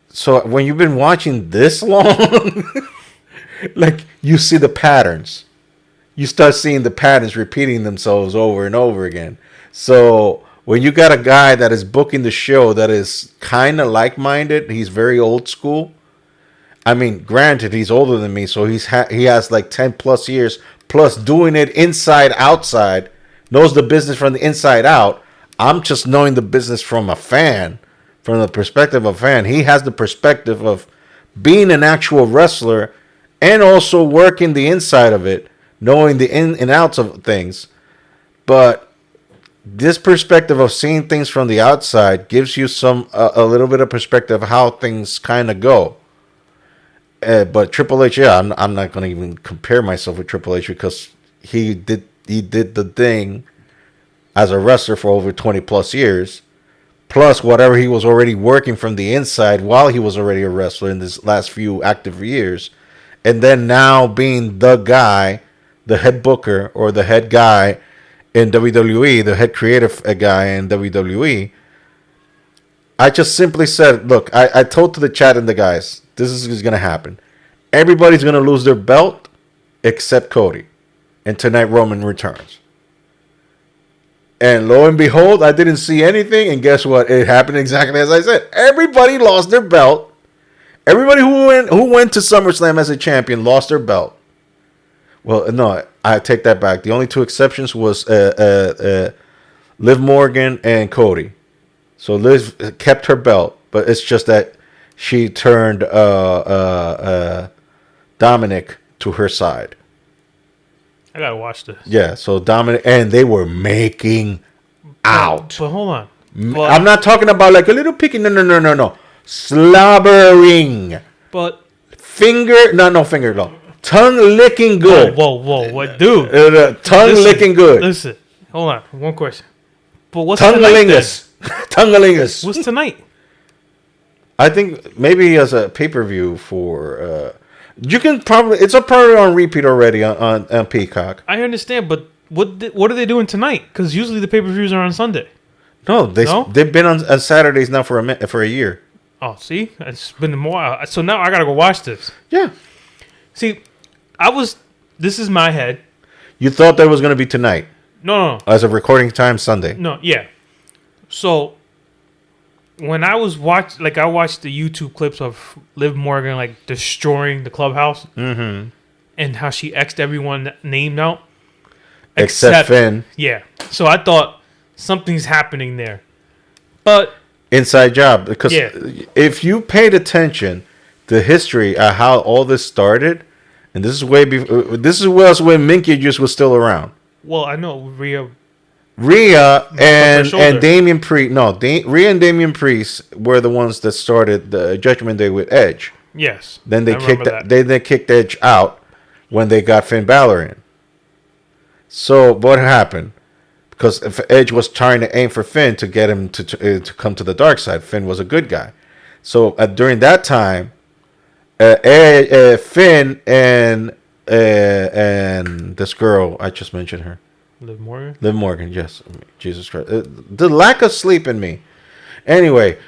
C: so when you've been watching this long, like, you see the patterns. You start seeing the patterns repeating themselves over and over again. So when you got a guy that is booking the show that is kind of like-minded, he's very old school. I mean, granted, he's older than me, so he has like 10 plus years plus doing it inside outside, knows the business from the inside out. I'm just knowing the business from a fan, from the perspective of a fan. He has the perspective of being an actual wrestler and also working the inside of it, knowing the in and outs of things. But this perspective of seeing things from the outside gives you a little bit of perspective of how things kind of go. But Triple H, yeah, I'm not going to even compare myself with Triple H because he did the thing as a wrestler for over 20 plus years, plus whatever he was already working from the inside while he was already a wrestler in this last few active years, and then now being the guy, the head booker or the head guy in WWE, the head creative guy in WWE. I just simply said, look, I told to the chat and the guys, this is going to happen. Everybody's going to lose their belt except Cody. And tonight Roman returns. And lo and behold, I didn't see anything. And guess what? It happened exactly as I said. Everybody lost their belt. Everybody who went to SummerSlam as a champion lost their belt. Well, no, I take that back. The only two exceptions was Liv Morgan and Cody. So Liz kept her belt, but it's just that she turned Dominic to her side.
D: I gotta watch this.
C: Yeah, so Dominic, and they were making out.
D: But hold on.
C: I'm not talking about like a little picky. No. Slobbering.
D: But
C: tongue licking good.
D: Whoa, what, dude?
C: Tongue licking good.
D: Listen, hold on. One question. But what's
C: Tongue-a-lingus. Tongue-a-lingus.
D: What's tonight?
C: I think maybe as a pay-per-view for you can probably it's probably on repeat already on Peacock.
D: I understand, but what are they doing tonight? Because usually the pay-per-views are on Sunday.
C: No, they've been on Saturdays now for a year.
D: Oh, see, it's been a while. So now I gotta go watch this.
C: Yeah.
D: See, this is my head.
C: You thought that was going to be tonight?
D: No.
C: As of recording time, Sunday.
D: No, yeah. So when I watched the YouTube clips of Liv Morgan like destroying the clubhouse, and how she X'd everyone named out
C: except Finn.
D: Yeah. So I thought something's happening there, but
C: inside job, because if you paid attention to history of how all this started, and this is way before, this is when Minky just was still around.
D: Well, I know Rhea
C: and Damian Priest. No, Rhea and Damian Priest were the ones that started the Judgment Day with Edge.
D: Yes.
C: Then they kicked Edge out when they got Finn Balor in. So what happened? Because if Edge was trying to aim for Finn to get him to come to the dark side. Finn was a good guy. So during that time, Finn and this girl, I just mentioned her.
D: Liv
C: Morgan, yes. Jesus Christ. The lack of sleep in me. Anyway,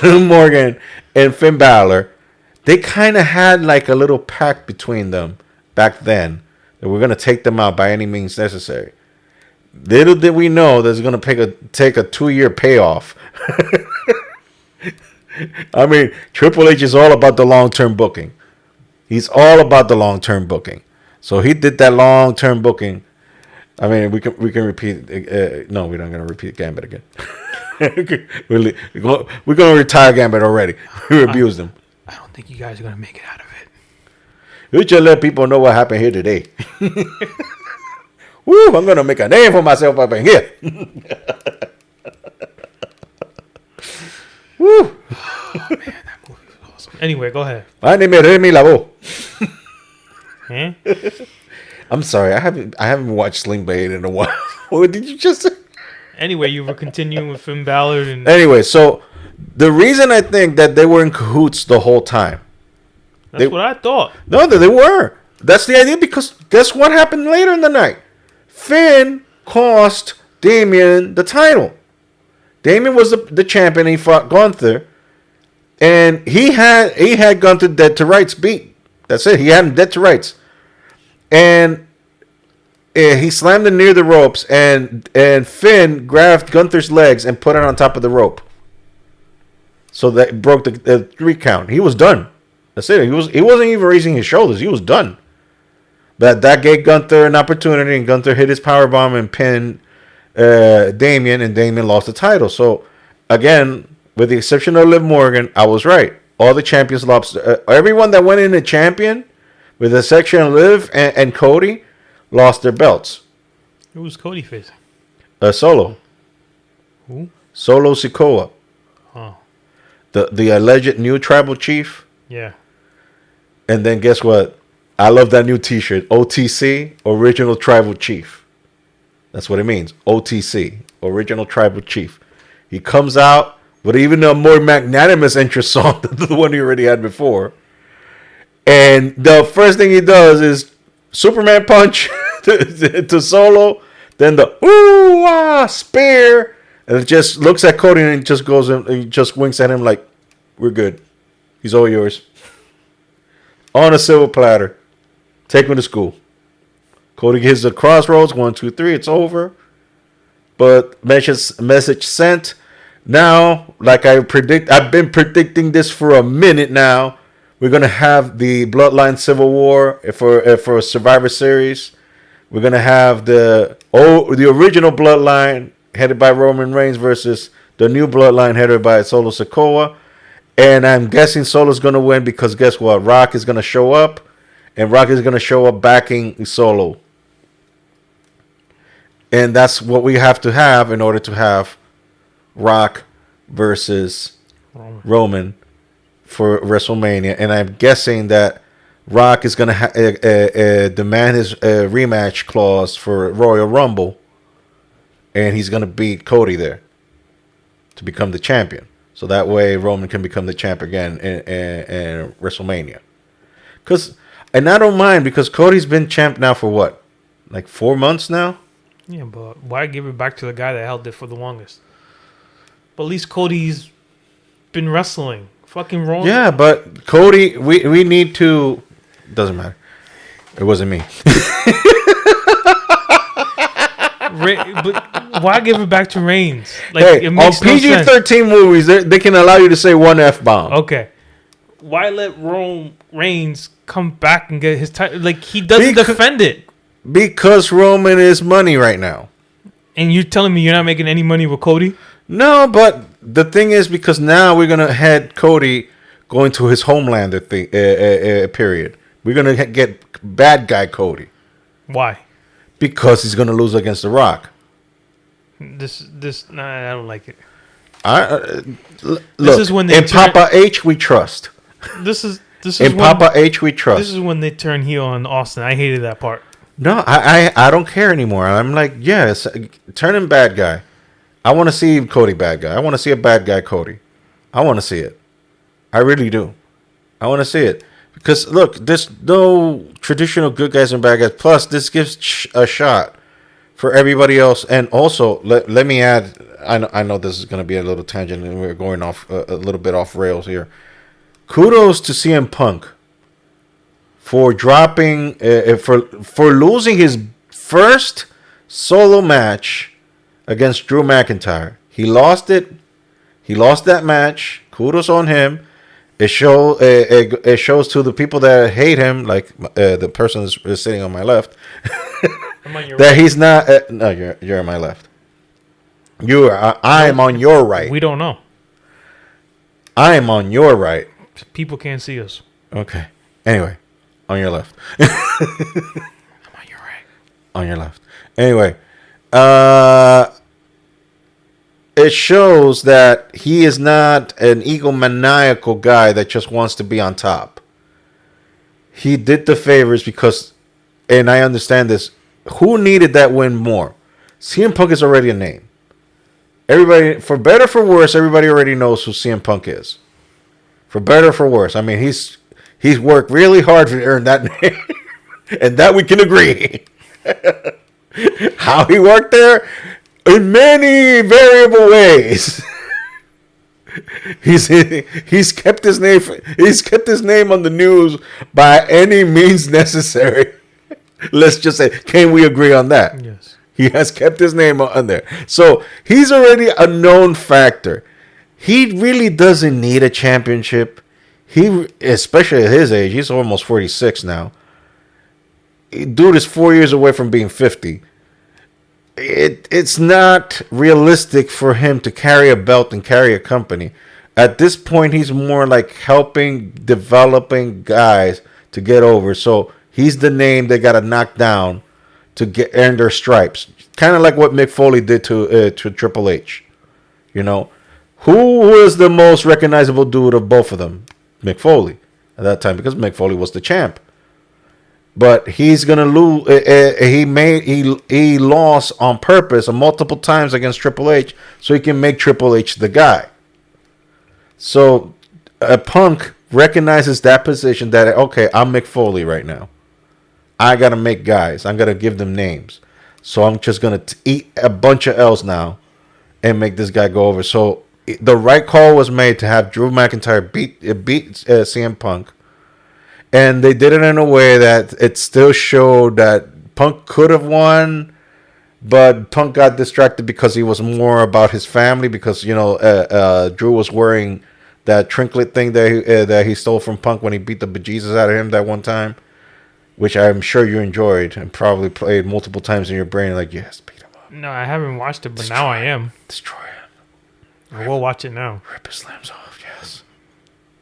C: Morgan and Finn Balor, they kind of had like a little pact between them back then that we're going to take them out by any means necessary. Little did we know that's going to take a 2-year payoff. I mean, Triple H is all about the long-term booking. He's all about the long-term booking. So he did that long-term booking. I mean, we can repeat. No, we're not going to repeat Gambit again. We're going to retire Gambit already. We abused him.
D: I don't think you guys are going to make it out of it.
C: We just let people know what happened here today. Woo! I'm going to make a name for myself up in here. Woo!
D: Oh, man, that movie was awesome. Anyway, go ahead.
C: Remi la voz.
D: Huh?
C: I'm sorry, I haven't watched Sling Blade in a while. What did you just say?
D: Anyway, you were continuing with Finn Balor and
C: anyway, so the reason I think that they were in cahoots the whole time.
D: That's what I thought.
C: No, they were. That's the idea, because guess what happened later in the night? Finn cost Damian the title. Damian was the champion. He fought Gunther, and he had Gunther dead to rights beat. That's it. He had him dead to rights, and he slammed him near the ropes, and Finn grabbed Gunther's legs and put it on top of the rope. So that broke the 3 count. He was done. That's it. He wasn't even raising his shoulders. He was done. But that gave Gunther an opportunity, and Gunther hit his powerbomb and pinned Damian, and Damian lost the title. So, again, with the exception of Liv Morgan, I was right. All the champions lost. Everyone that went in a champion, with the exception of Liv and Cody, lost their belts.
D: Who was Cody facing?
C: Solo.
D: Who?
C: Solo Sikoa.
D: Oh.
C: The alleged new tribal chief.
D: Yeah.
C: And then guess what? I love that new T-shirt. OTC, Original Tribal Chief. That's what it means. OTC, Original Tribal Chief. He comes out with even a more magnanimous entrance song than the one he already had before. And the first thing he does is Superman punch to Solo. Then the ooh spear. And it just looks at Cody and just goes and he just winks at him like, we're good. He's all yours. On a silver platter. Take him to school. Cody gives the crossroads. 1, 2, 3. It's over. But message sent. Now, like I've been predicting this for a minute now. We're gonna have the Bloodline Civil War for Survivor Series. We're gonna have the original Bloodline headed by Roman Reigns versus the new Bloodline headed by Solo Sikoa. And I'm guessing Solo's gonna win because guess what? Rock is gonna show up, and Rock is gonna show up backing Solo. And that's what we have to have in order to have Rock versus Roman for WrestleMania. And I'm guessing that Rock is going to demand his rematch clause for Royal Rumble. And he's going to beat Cody there to become the champion. So that way Roman can become the champ again in WrestleMania. And I don't mind because Cody's been champ now for what? Like 4 months now?
D: Yeah, but why give it back to the guy that held it for the longest? But at least Cody's been wrestling. Fucking wrong.
C: Yeah, but Cody, we need to... Doesn't matter. It wasn't me.
D: But why give it back to Reigns? Like,
C: Hey,
D: it
C: on
D: makes no sense.
C: PG-13 movies, they can allow you to say one F-bomb.
D: Okay. Why let Reigns come back and get his title? Like, he doesn't defend it.
C: Because Roman is money right now.
D: And you're telling me you're not making any money with Cody?
C: No, but the thing is, because now we're gonna head Cody going to his Homelander thing period. We're gonna get bad guy Cody
D: Why?
C: because he's gonna lose against The Rock.
D: Nah, I don't like it.
C: Look,
D: This is when they
C: in Papa H we trust.
D: This is
C: In Papa H we trust.
D: This is when they turn heel on Austin. I hated that part.
C: No, I don't care anymore. I'm like, yes, turn him bad guy. I want to see Cody bad guy. I want to see a bad guy Cody. I want to see it. I really do. I want to see it. Because, look, there's no traditional good guys and bad guys. Plus, this gives a shot for everybody else. And also, let me add, I know this is going to be a little tangent and we're going off a little bit off rails here. Kudos to CM Punk for dropping, for losing his first solo match against Drew McIntyre. He lost it. He lost that match. Kudos on him. It shows to the people that hate him, like the person is sitting on my left,
D: I'm on your
C: that
D: right.
C: he's not. No, you're on my left. You are. I am on your right.
D: We don't know.
C: I am on your right.
D: People can't see us.
C: Okay. Anyway, on your left.
D: I'm on your right.
C: On your left. Anyway, it shows that he is not an egomaniacal guy that just wants to be on top. He did the favors because, and I understand this, who needed that win more? CM Punk is already a name. Everybody, for better or for worse, everybody already knows who CM Punk is. For better or for worse. I mean, he's worked really hard to earn that name. And that we can agree. How he worked there? In many variable ways. He's kept his name. He's kept his name on the news by any means necessary. Let's just say, can we agree on that?
D: Yes.
C: He has kept his name on there. So he's already a known factor. He really doesn't need a championship. He, especially at his age, he's almost 46 now. dude is 4 years away from being 50. It's not realistic for him to carry a belt and carry a company. At this point, he's more like helping, developing guys to get over. So he's the name they got to knock down to earn their stripes. Kind of like what Mick Foley did to Triple H. You know, who was the most recognizable dude of both of them? Mick Foley at that time, because Mick Foley was the champ. But he's gonna lose. He lost on purpose multiple times against Triple H, so he can make Triple H the guy. So Punk recognizes that position that, okay, I'm Mick Foley right now. I gotta make guys. I'm gonna give them names. So I'm just gonna eat a bunch of L's now and make this guy go over. So the right call was made to have Drew McIntyre beat CM Punk. And they did it in a way that it still showed that Punk could have won, but Punk got distracted because he was more about his family. Because Drew was wearing that trinket thing that he stole from Punk when he beat the bejesus out of him that one time, which I'm sure you enjoyed and probably played multiple times in your brain. Like, yes, beat him up.
D: No, I haven't watched it, but now I am.
C: Destroy him.
D: I will watch it now.
C: Rip his limbs off. Yes.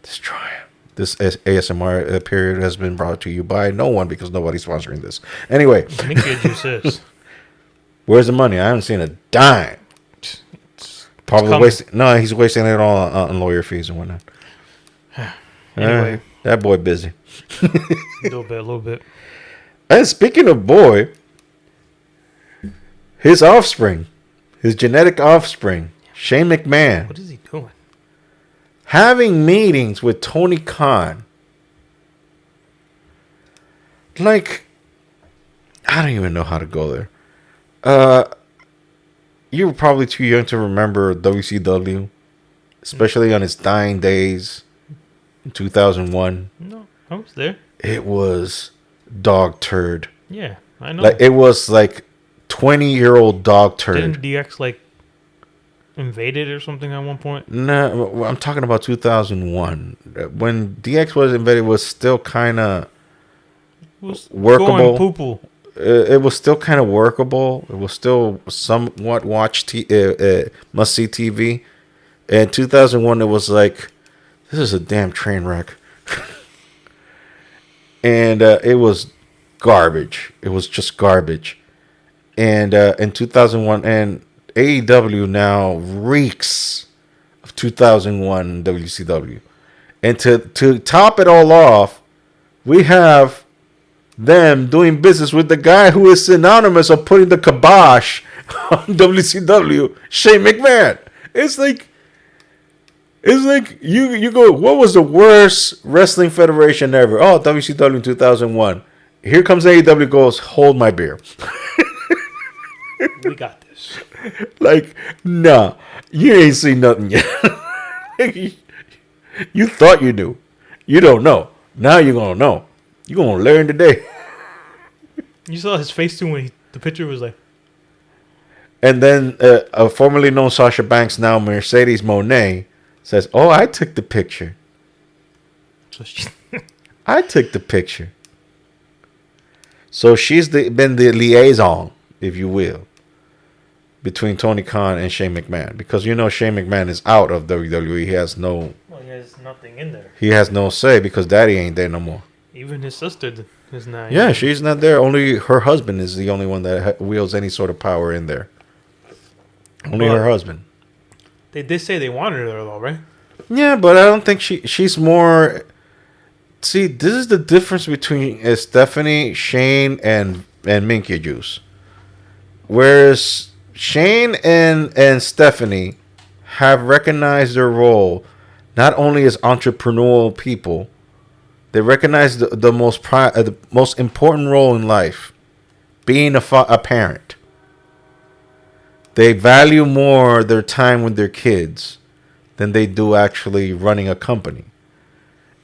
C: Destroy him. This ASMR period has been brought to you by no one, because nobody's sponsoring this. Anyway.
D: Mickey Juice is.
C: Where's the money? I haven't seen a dime. Probably wasting. No, he's wasting it all on lawyer fees and whatnot.
D: Anyway.
C: That boy busy.
D: A little bit.
C: And speaking of boy, his offspring, his genetic offspring, Shane McMahon.
D: What is he doing?
C: Having meetings with Tony Khan. Like, I don't even know how to go there. You were probably too young to remember WCW, especially on its dying days in 2001.
D: No, I was there.
C: It was dog turd.
D: Yeah, I know.
C: Like, it was like 20-year-old dog turd.
D: Didn't DX like invaded or something at one point?
C: No, I'm talking about 2001. When DX was invaded, it was still kind of workable.
D: Going poo-poo.
C: It was still kind of workable. It was still somewhat must-see TV. In 2001, it was like, this is a damn train wreck. And it was garbage. It was just garbage. And in 2001, and AEW now reeks of 2001 WCW. And to top it all off, we have them doing business with the guy who is synonymous of putting the kibosh on WCW, Shane McMahon. It's like you go, what was the worst wrestling federation ever? Oh, WCW in 2001. Here comes AEW, goes, hold my beer.
D: We got this.
C: Like, nah, you ain't seen nothing yet. You thought you knew. You don't know. Now you're going to know. You're going to learn today.
D: You saw his face too when the picture was like.
C: And then a formerly known Sasha Banks, now Mercedes Moné, says, oh, I took the picture.
D: So
C: I took the picture. So she's been the liaison, if you will, between Tony Khan and Shane McMahon. Because you know Shane McMahon is out of WWE. He has
D: nothing in there.
C: He has no say because Daddy ain't there no more.
D: Even his sister is not.
C: Yeah, she's not there. Only her husband is the only one that wields any sort of power in there. Only her husband.
D: They did say they wanted her though, right?
C: Yeah, but I don't think she's more. See, this is the difference between Stephanie, Shane, and Minky Juice. Whereas Shane and Stephanie have recognized their role not only as entrepreneurial people, they recognize the most important role in life, being a parent. They value more their time with their kids than they do actually running a company.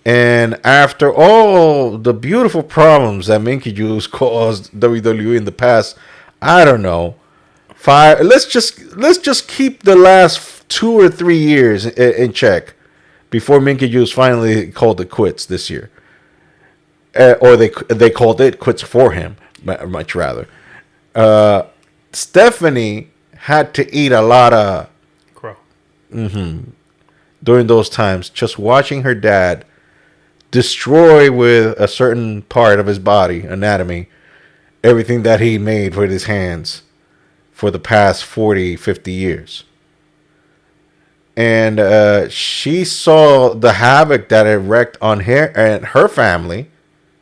C: And after all the beautiful problems that Minky Juice caused WWE in the past, I don't know, let's just keep the last 2 or 3 years in check before Minky Juice finally called it quits this year. or they called it quits for him, much rather. Stephanie had to eat a lot of
D: Crow.
C: during those times, just watching her dad destroy with a certain part of his body, anatomy, everything that he made with his hands for the past 40, 50 years. And she saw the havoc that it wreaked on her and her family,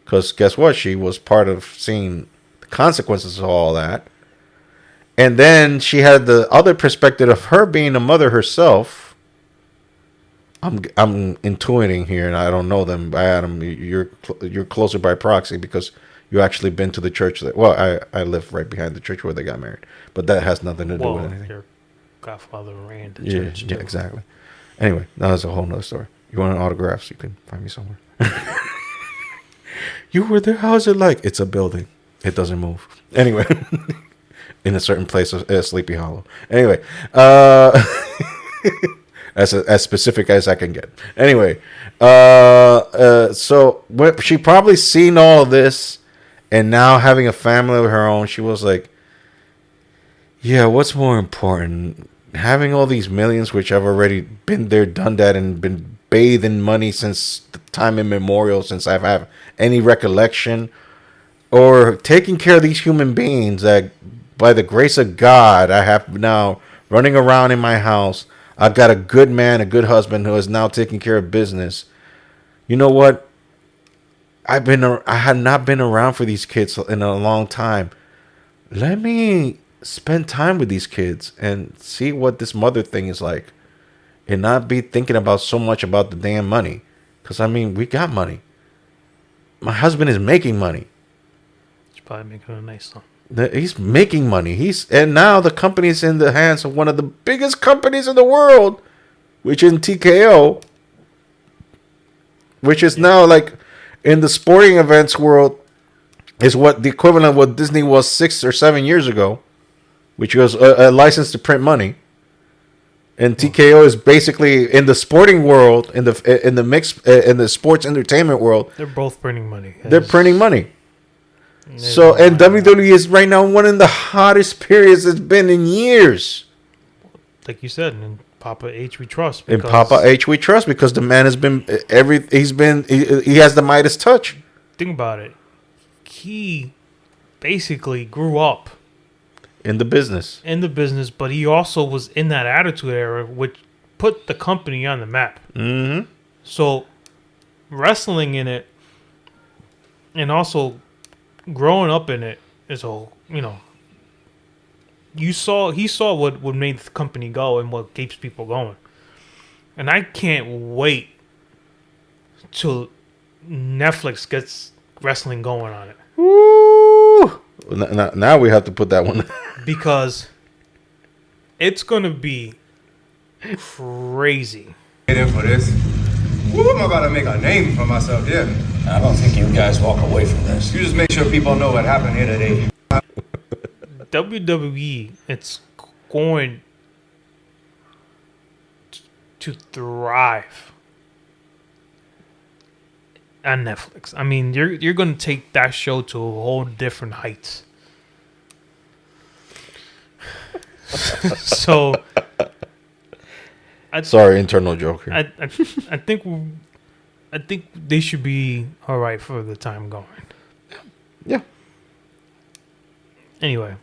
C: because guess what? She was part of seeing the consequences of all that. And then she had the other perspective of her being a mother herself. I'm intuiting here, and I don't know them by Adam. You're closer by proxy because you actually been to the church. I live right behind the church where they got married, but that has nothing to do with anything.
D: Your godfather ran the
C: Yeah,
D: church.
C: yeah, exactly. Anyway, that was a whole nother story. You want an autograph? You can find me somewhere. You were there. How's it like? It's a building. It doesn't move. Anyway, in a certain place of Sleepy Hollow. Anyway, as specific as I can get. Anyway, so when she probably seen all of this, and now having a family of her own, she was like, "Yeah, what's more important? Having all these millions, which I've already been there, done that, and been bathed in money since the time immemorial, since I've had any recollection, or taking care of these human beings that, by the grace of God, I have now running around in my house. I've got a good man, a good husband who is now taking care of business. You know what? I had not been around for these kids in a long time. Let me spend time with these kids and see what this mother thing is like, and not be thinking about so much about the damn money. Because I mean, we got money. My husband is making money.
D: He's probably making a nice song.
C: He's making money. And now the company is in the hands of one of the biggest companies in the world, which is TKO, which is now like in the sporting events world is what the equivalent of what Disney was 6 or 7 years ago, which was a license to print money. And TKO is basically in the sporting world, in the sports entertainment world.
D: They're both printing money.
C: They're printing money. So, and WWE is right now one of the hottest periods it's been in years.
D: Like you said, in Papa H we trust.
C: In Papa H we trust because the man has been he has the Midas touch.
D: Think about it. He basically grew up
C: in the business.
D: But he also was in that Attitude Era, which put the company on the map.
C: Mm-hmm. So,
D: wrestling in it, and also growing up in it is he saw what made the company go and what keeps people going. And I can't wait till Netflix gets wrestling going on it.
C: Woo! Now we have to put that one.
D: Because it's going to be crazy.
A: Get in for this. Woo, I'm about to make a name for myself, yeah.
B: I don't think you guys walk away from this.
A: You just make sure people know what happened here today.
D: WWE, it's going to thrive on Netflix. I mean, you're going to take that show to a whole different heights. So,
C: sorry, internal joke here.
D: I think they should be all right for the time going.
C: Yeah.
D: Anyway.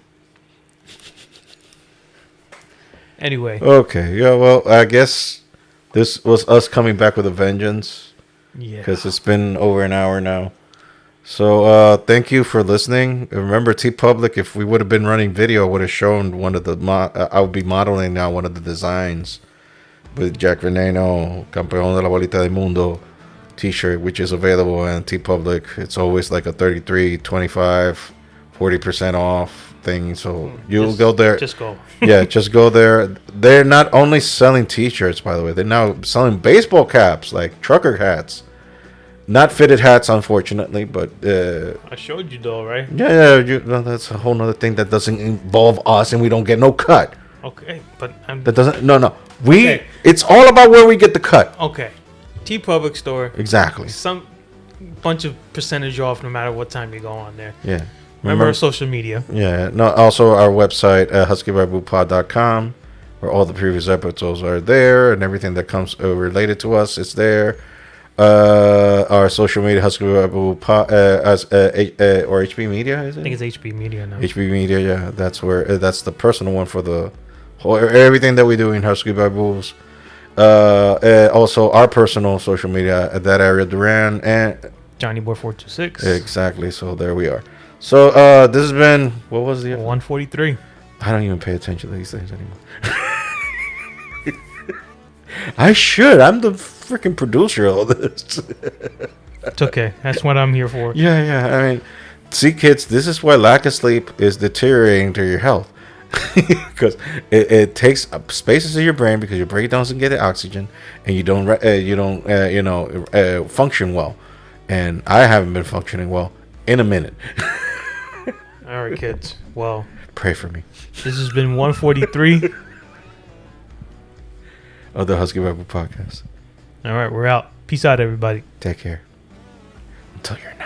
C: Okay. Yeah. Well, I guess this was us coming back with a vengeance.
D: Yeah.
C: Because it's been over an hour now. So thank you for listening. Remember, TeePublic, if we would have been running video, would have shown one of the I would be modeling now one of the designs with Jack Veneno, Campeón de la Bolita del Mundo t-shirt, which is available on TeePublic. It's always like a 33, 25, 40% off thing. So you'll go there.
D: Just go.
C: Yeah, just go there. They're not only selling t-shirts, by the way. They're now selling baseball caps, like trucker hats. Not fitted hats, unfortunately, but...
D: I showed you, though, right?
C: Yeah, that's a whole nother thing that doesn't involve us, and we don't get no cut.
D: Okay, but...
C: That doesn't... No. It's all about where we get the cut.
D: Okay. TeePublic store.
C: Exactly.
D: bunch of percentage off no matter what time you go on there.
C: Yeah.
D: Remember our social media.
C: Yeah. No. Also, our website, huskybarboopod.com, where all the previous episodes are there, and everything that comes related to us is there. Our social media, Husky Barbu Pod, or HB Media, is it?
D: I think it's HB Media now.
C: HB Media, yeah. That's where that's the personal one for the whole everything that we do in Husky Barboos. Also, our personal social media, that area Duran and
D: Johnny Boy 426.
C: exactly. So there we are. So this has been, what was the
D: 143.
C: I don't even pay attention to these things anymore. I should. I'm the freaking producer of all this.
D: It's okay. That's what I'm here for.
C: Yeah. I mean, see, kids, this is why lack of sleep is deteriorating to your health. Because it takes up spaces in your brain because your brain doesn't get the oxygen, and you don't function well. And I haven't been functioning well in a minute.
D: All right, kids. Well,
C: Pray for me.
D: this has been 143.
C: Of the Husky Rebel podcast.
D: All right, we're out. Peace out, everybody.
C: Take care. Until your next.